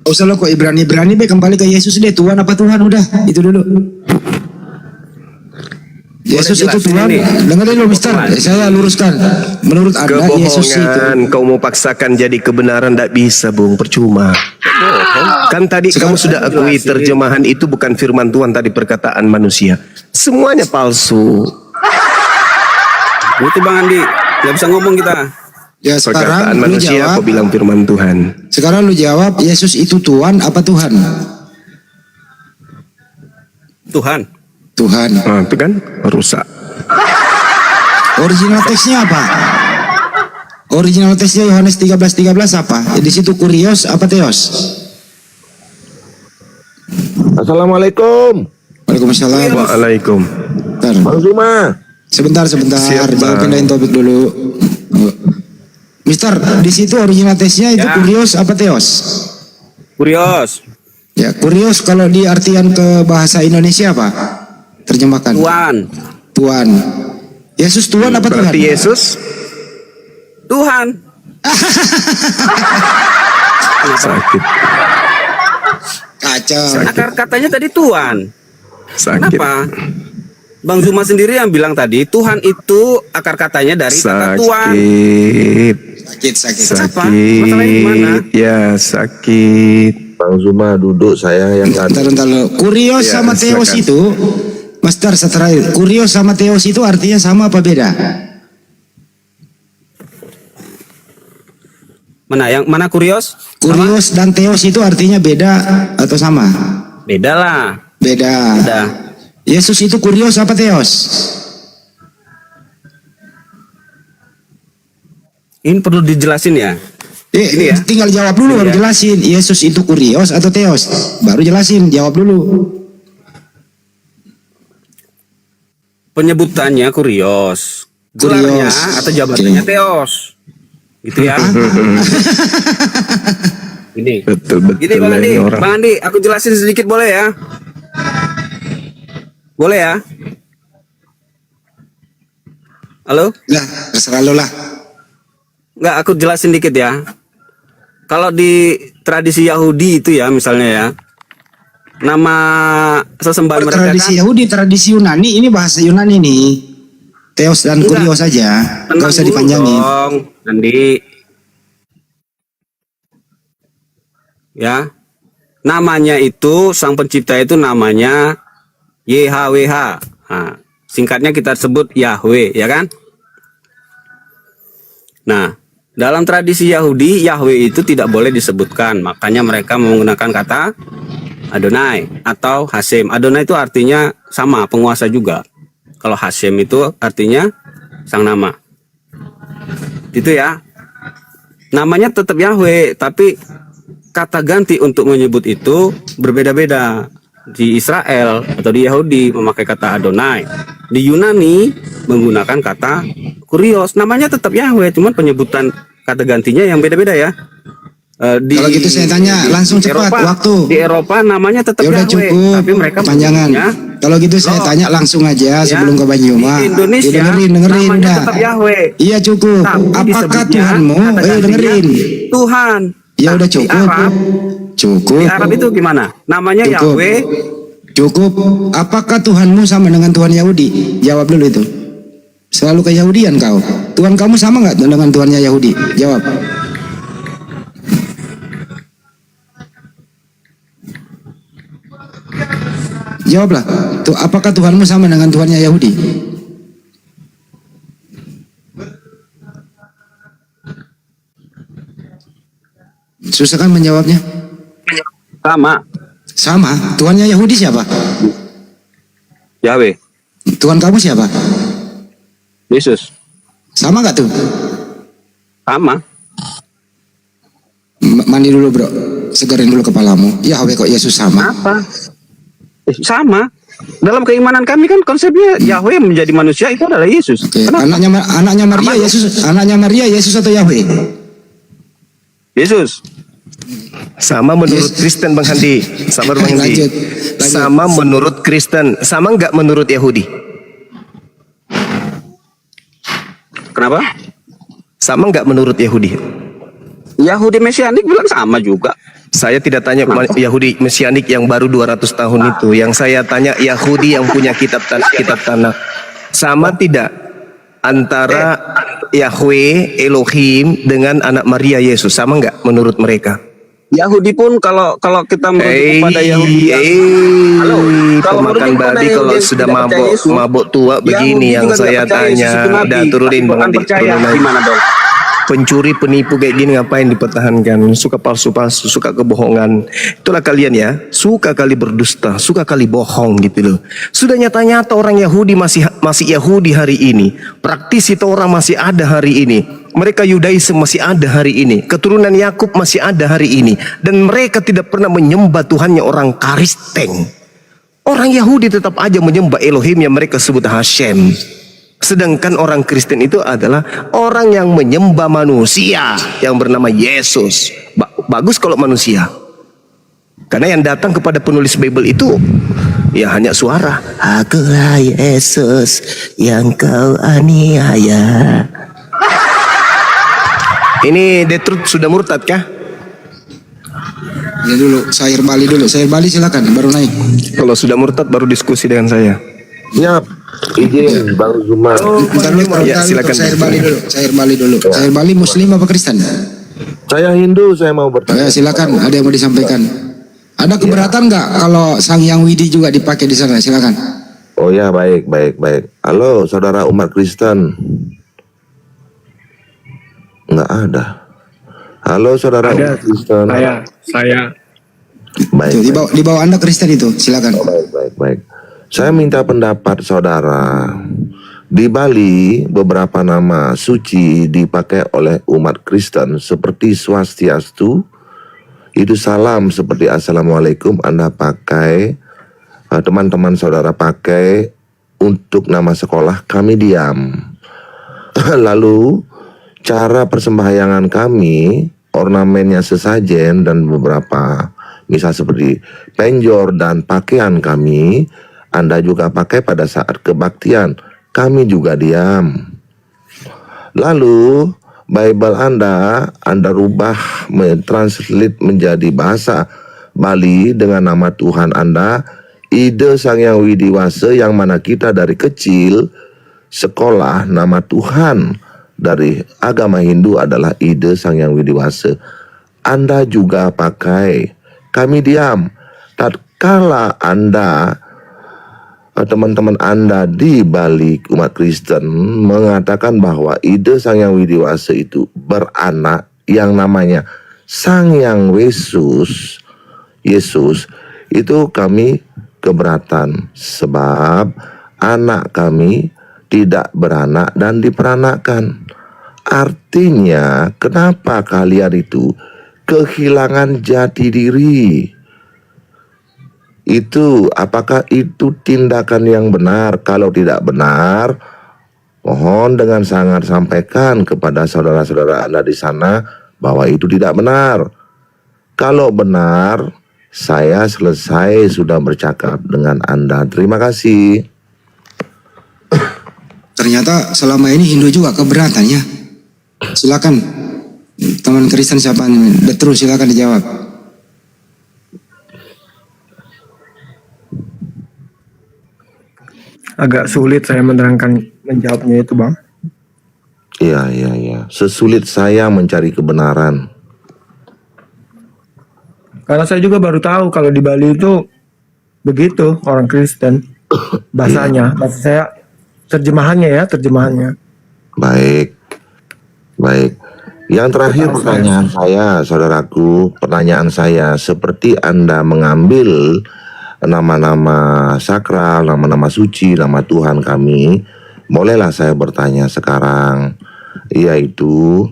Usah lo kok Ibrani be, kembali ke Yesus deh. Tuhan apa Tuhan, udah itu dulu. Yesus itu Tuhan. Dengerin lo, Mister. Saya luruskan. Menurut Anda Yesus itu, kau mau paksakan jadi kebenaran, tidak bisa, Bung, percuma. Kan tadi kamu sudah akui terjemahan itu bukan firman Tuhan, tadi perkataan manusia. Semuanya palsu. Itu Bang Andi, nggak bisa ngomong kita. Ya sekarang perkataan manusia jawab, kau bilang firman Tuhan. Sekarang lu jawab, Yesus itu Tuhan apa Tuhan? Tuhan. Nah, itu kan rusak. Original teksnya apa? Original teksnya Yohanes 13:13 apa? Di situ kurios apa teos? Assalamualaikum. Waalaikumsalam. Waalaikum. Bang Zuma. Sebentar. Siap, Jangan pindahin topik dulu. Mister, di situ original teksnya itu kurios apa teos? Kurios. Ya, kurios kalau di artian ke bahasa Indonesia apa? Terjemahkan. Tuhan. Yesus Tuhan apa Tuhan? Berarti Yesus Tuhan. sakit. Kacau. Akar katanya tadi Tuhan. Sakit. Kenapa? Bang Zuma sendiri yang bilang tadi Tuhan itu akar katanya dari kata Tuhan. Sakit. Kenapa? Masalahnya di mana? Ya, sakit. Bang Zuma duduk, saya yang Bentar. Kurios sama teos silakan. itu, Master, terakhir. Kurios sama teos itu artinya sama apa beda? Mana kurios? Kurios dan teos itu artinya beda atau sama? Beda lah. Beda. Yesus itu kurios apa teos? Ini perlu dijelasin ya. Ini ya. Tinggal jawab dulu baru jelasin. Yesus itu kurios atau theos? Baru jelasin, jawab dulu. Penyebutannya kurios, gelarnya atau jabatannya theos, gitu ya. Gini, gini Bang Andi, Bang Andi, aku jelasin sedikit boleh ya? Boleh ya? Halo? Nah, terserah lo lah. Nggak, aku jelasin dikit ya. Kalau di tradisi Yahudi itu ya, misalnya ya, nama sesembahan mereka Tradisi kan Yahudi, tradisi Yunani, ini bahasa Yunani nih. Theos dan Enggak. kurios saja. Gak tenang usah dulu dipanjangin. dong, Andi. Ya, namanya itu sang pencipta itu namanya YHWH. Nah, singkatnya kita sebut Yahweh, ya kan? Nah, dalam tradisi Yahudi, Yahweh itu tidak boleh disebutkan. Makanya mereka menggunakan kata Adonai atau Hashem. Adonai itu artinya sama, penguasa juga. Kalau Hashem itu artinya sang nama. Itu ya. Namanya tetap Yahweh, tapi kata ganti untuk menyebut itu berbeda-beda. Di Israel atau di Yahudi memakai kata Adonai. Di Yunani menggunakan kata kurios. Namanya tetap Yahweh, cuman penyebutan kata gantinya yang beda-beda ya. Kalau gitu saya tanya langsung cepat waktu. Di Eropa namanya tetap Ya udah Yahweh, cukup, tapi mereka panjangan. menyebutnya Kalau gitu saya tanya langsung aja sebelum ke Banyuma. di Indonesia dengerin namanya dah. tetap Yahweh. Iya cukup. Tapi Apakah disebutnya Tuhanmu? kata gantinya Dengerin. Tuhan. Ya Nah, udah di cukup. Arab, Cukup. di Arab itu gimana? Namanya Cukup. Yahweh. Cukup. Apakah Tuhanmu sama dengan Tuhan Yahudi? Jawab dulu itu. Selalu ke Yahudian kau. Tuhan kamu sama nggak dengan Tuhannya Yahudi? Jawab. Jawablah. Tuh, apakah Tuhanmu sama dengan Tuhannya Yahudi? Susah kan menjawabnya? Sama. Sama. Tuhannya Yahudi siapa? Yahweh. Tuhan kamu siapa? Yesus. Sama nggak tuh? Sama. Mandi dulu bro, segarin dulu kepalamu. Yahweh kok Yesus sama? Apa? Sama. Dalam keimanan kami kan konsepnya Yahweh menjadi manusia itu adalah Yesus. Oke. Kenapa? Anaknya Maria Sama. Yesus, anaknya Maria Yesus atau Yahweh? Yesus. Sama menurut Kristen Bang Handi. Sabar Bang Handi. Lanjut. Sama menurut Kristen. Sama nggak menurut Yahudi? Kenapa? Sama nggak menurut Yahudi? Yahudi Mesianik bilang sama juga. Saya tidak tanya Yahudi Mesianik yang baru 200 tahun itu. Yang saya tanya Yahudi yang punya kitab Tanakh. Sama tidak antara Yahweh Elohim dengan anak Maria Yesus? Sama nggak menurut mereka? Yahudi pun kalau kita merujuk kepada Yahudi Halo, kalau pemakan merujuk kepada babi Yahudi kalau yang sudah tidak percaya mabok Yesus, mabok tua begini Yahudi yang juga saya tidak percaya Yesus tanya. itu nabi, Udah turunin tapi Bang Quran Andi, percaya. turunin. Gimana dong? Pencuri penipu kayak gini ngapain dipertahankan? Suka palsu-palsu, suka kebohongan. Itulah kalian ya, suka kali berdusta, suka kali bohong gitu loh. Sudah nyata-nyata orang Yahudi masih Yahudi hari ini. Praktisi itu orang masih ada hari ini. Mereka Yudaisme masih ada hari ini. Keturunan Yakub masih ada hari ini. Dan mereka tidak pernah menyembah Tuhannya orang Kristen. Orang Yahudi tetap aja menyembah Elohim yang mereka sebut Hashem. Sedangkan orang Kristen itu adalah orang yang menyembah manusia yang bernama Yesus. Bagus kalau manusia. Karena yang datang kepada penulis Bible itu ya hanya suara. Akulah Yesus yang kau aniaya. Ini Detrut sudah murtad kah? Ya dulu, Syair Bali dulu. Syair Bali silakan, baru naik. Kalau sudah murtad baru diskusi dengan saya. Siap. Izin Bang Zuma. Bentar dulu, Ya, silakan. Syair Bali dulu. Syair Bali dulu. Syair Bali Muslim apa Kristen? Saya Hindu, saya mau bertanya. Ya, silakan. Ada yang mau disampaikan? Ada keberatan nggak kalau Sang Hyang Widi juga dipakai di sana? Silakan. Oh ya, baik. Halo, saudara umat Kristen. Nggak ada. Halo, saudara umat Kristen. Saya. Baik. Tuh, di bawah Anda Kristen itu, silakan. Baik. Saya minta pendapat saudara. Di Bali, beberapa nama suci dipakai oleh umat Kristen seperti Swastiastu, itu salam seperti Assalamualaikum Anda pakai, teman-teman saudara pakai untuk nama sekolah, kami diam. Lalu cara persembahyangan kami, ornamennya sesajen dan beberapa misal seperti penjor dan pakaian kami, Anda juga pakai pada saat kebaktian, kami juga diam. Lalu Bible Anda rubah, mentranslate menjadi bahasa Bali dengan nama Tuhan Anda, Ide Sang Yang Widiwasa, yang mana kita dari kecil sekolah nama Tuhan dari agama Hindu adalah Ide Sang Yang Widiwasa. Anda juga pakai, kami diam. Tatkala Anda, teman-teman Anda di Bali umat Kristen mengatakan bahwa Ide Sang Yang Widiwasa itu beranak yang namanya Sang Yang Yesus, itu kami keberatan sebab anak kami tidak beranak dan diperanakkan. Artinya kenapa kalian itu kehilangan jati diri? Itu apakah itu tindakan yang benar? Kalau tidak benar, mohon dengan sangat sampaikan kepada saudara-saudara Anda di sana bahwa itu tidak benar. Kalau benar, saya selesai sudah bercakap dengan Anda. Terima kasih. Ternyata selama ini Hindu juga keberatan ya. Silakan teman Kristen siapa nih? Terus silakan dijawab. Agak sulit saya menjawabnya itu, Bang. Iya. Sesulit saya mencari kebenaran. Karena saya juga baru tahu kalau di Bali itu begitu orang Kristen bahasanya. Bahasa saya terjemahannya. Baik. Yang terakhir pertanyaan saya, seperti Anda mengambil nama-nama sakral, nama-nama suci, nama Tuhan kami, bolehlah saya bertanya sekarang, yaitu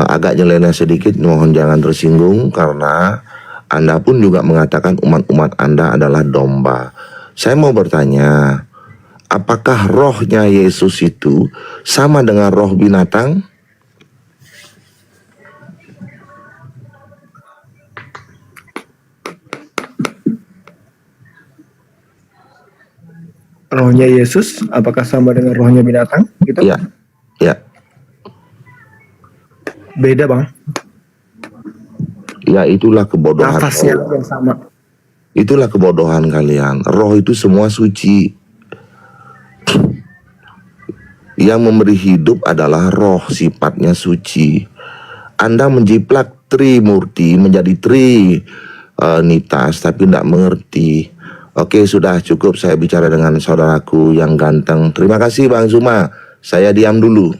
agak nyeleneh sedikit, mohon jangan tersinggung karena Anda pun juga mengatakan umat-umat Anda adalah domba. Saya mau bertanya, apakah rohnya Yesus itu sama dengan roh binatang? Rohnya Yesus apakah sama dengan rohnya binatang? Gitu? Ya. Beda, Bang. Ya, itulah kebodohan. Nafasnya yang sama. Itulah kebodohan kalian. Roh itu semua suci. Yang memberi hidup adalah roh, sifatnya suci. Anda menjiplak Trimurti menjadi Trinitas tapi tidak mengerti. Oke, sudah cukup saya bicara dengan saudaraku yang ganteng. Terima kasih Bang Zuma. Saya diam dulu.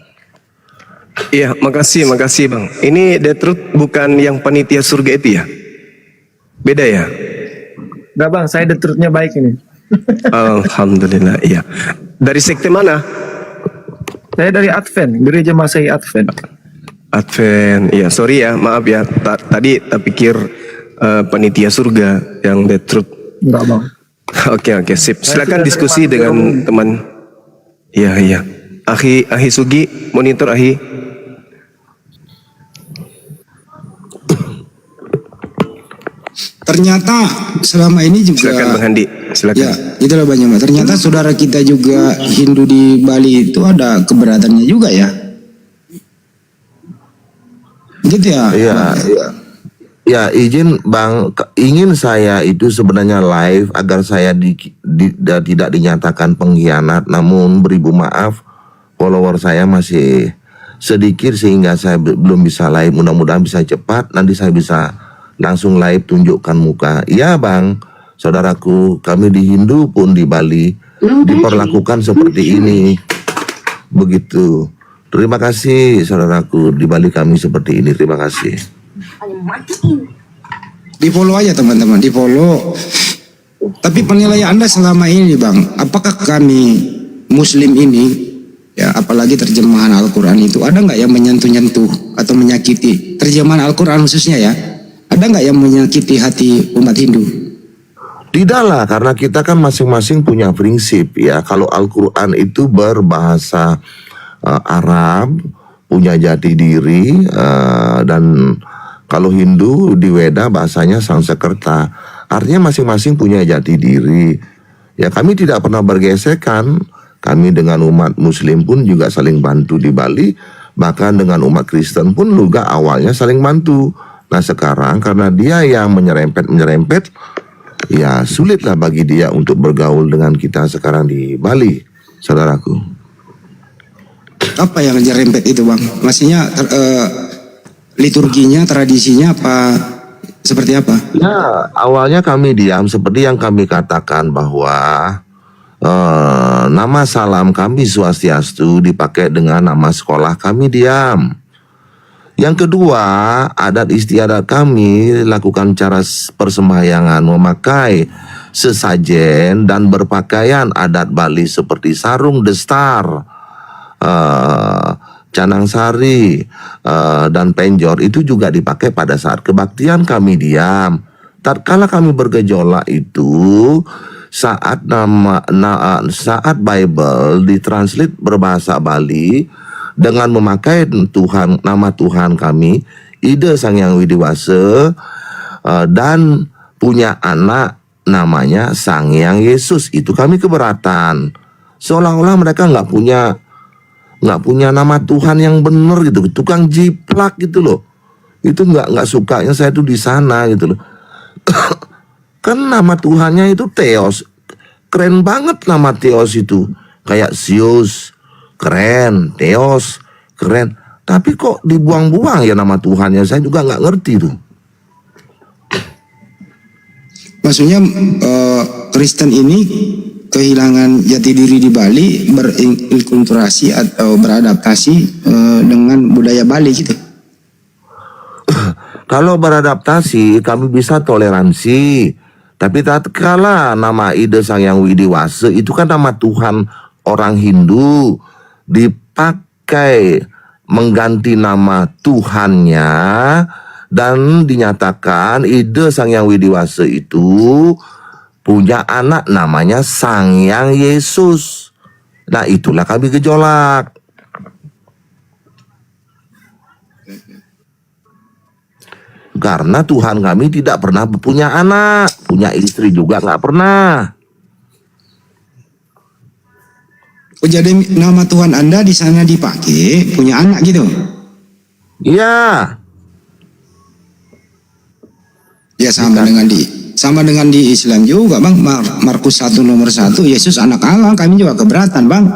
Iya, makasih Bang. Ini The Truth bukan yang panitia surga itu ya? Beda ya? Enggak, Bang, saya The Truth-nya baik ini. Alhamdulillah, iya. Dari sekte mana? Saya dari Advent, Gereja Masehi Advent. Advent, iya, sorry ya, maaf ya. Tadi tak pikir panitia surga yang The Truth. Enggak, Bang. Oke, sip. Silakan diskusi dengan teman. Iya. Ahi Sugi, monitor Ahi. Ternyata selama ini juga. Silakan Bang Handi, silakan. Ya, itulah banyak. Ternyata saudara kita juga Hindu di Bali itu ada keberatannya juga ya. Gitu ya. Iya. Ya, izin Bang, ingin saya itu sebenarnya live agar saya tidak dinyatakan pengkhianat, namun beribu maaf follower saya masih sedikit sehingga saya belum bisa live. Mudah-mudahan bisa cepat, nanti saya bisa langsung live tunjukkan muka. Iya Bang, saudaraku, kami di Hindu pun di Bali diperlakukan seperti ini. Begitu. Terima kasih saudaraku, di Bali kami seperti ini. Terima kasih. Di follow aja teman-teman, di follow. Tapi penilaian Anda selama ini Bang, apakah kami Muslim ini, ya apalagi terjemahan Al-Quran itu, ada nggak yang menyentuh-nyentuh atau menyakiti terjemahan Al-Quran khususnya ya? Ada nggak yang menyakiti hati umat Hindu? Tidaklah, karena kita kan masing-masing punya prinsip ya. Kalau Al-Quran itu berbahasa Arab, punya jati diri, dan kalau Hindu di Weda bahasanya Sanskerta. Artinya masing-masing punya jati diri. Ya kami tidak pernah bergesekan. Kami dengan umat Muslim pun juga saling bantu di Bali. Bahkan dengan umat Kristen pun juga awalnya saling bantu. Nah sekarang karena dia yang menyerempet, ya sulitlah bagi dia untuk bergaul dengan kita sekarang di Bali, saudaraku. Apa yang nyerempet itu bang? Maksudnya liturginya, tradisinya apa? Seperti apa? Ya awalnya kami diam seperti yang kami katakan bahwa nama salam kami Swastiastu dipakai dengan nama sekolah kami diam. Yang kedua, adat istiadat kami lakukan cara persembahyangan memakai sesajen dan berpakaian adat Bali seperti sarung destar, canang sari, dan penjor itu juga dipakai pada saat kebaktian kami diam. Tatkala kami bergejolak itu saat saat Bible ditranslate berbahasa Bali dengan memakai nama Tuhan kami, Ida Sang Hyang Widiwasa, dan punya anak namanya Sang Hyang Yesus, itu kami keberatan. Seolah-olah mereka nggak punya nama Tuhan yang benar gitu, tukang jiplak gitu loh. Itu nggak sukanya saya tuh di sana gitu loh. Kan nama Tuhannya itu Theos, keren banget nama Theos itu, kayak Zeus. Keren, Theos, keren. Tapi kok dibuang-buang ya nama Tuhannya, saya juga nggak ngerti tuh. Maksudnya Kristen ini kehilangan jati diri di Bali, berinkulturasi atau beradaptasi dengan budaya Bali gitu. Kalau beradaptasi kami bisa toleransi. Tapi tatkala nama Ida Sang Hyang Widiwasa itu kan nama Tuhan orang Hindu, dipakai mengganti nama Tuhannya dan dinyatakan Ida Sang Hyang Widiwasa itu punya anak namanya Sang Hyang Yesus. Nah itulah kami gejolak. Karena Tuhan kami tidak pernah punya anak, punya istri juga nggak pernah. Oh, jadi nama Tuhan Anda di sana dipakai punya anak gitu? Iya. Ya sama dengan di Islam juga bang. Markus 1 nomor 1, Yesus anak Allah, kami juga keberatan bang.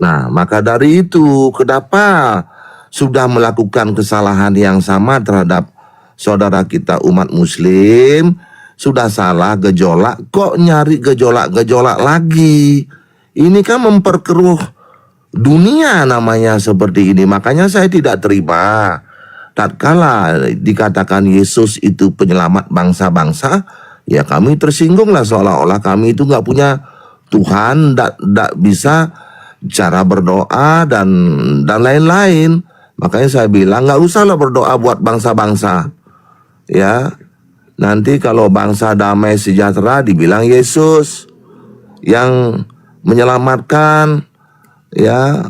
Nah maka dari itu kenapa sudah melakukan kesalahan yang sama terhadap saudara kita umat Muslim, sudah salah gejolak, kok nyari gejolak lagi? Ini kan memperkeruh dunia namanya seperti ini. Makanya saya tidak terima. Tatkala dikatakan Yesus itu penyelamat bangsa-bangsa, ya kami tersinggunglah seolah-olah kami itu nggak punya Tuhan, nggak bisa cara berdoa dan lain-lain. Makanya saya bilang nggak usahlah berdoa buat bangsa-bangsa. Ya, nanti kalau bangsa damai sejahtera dibilang Yesus yang menyelamatkan, ya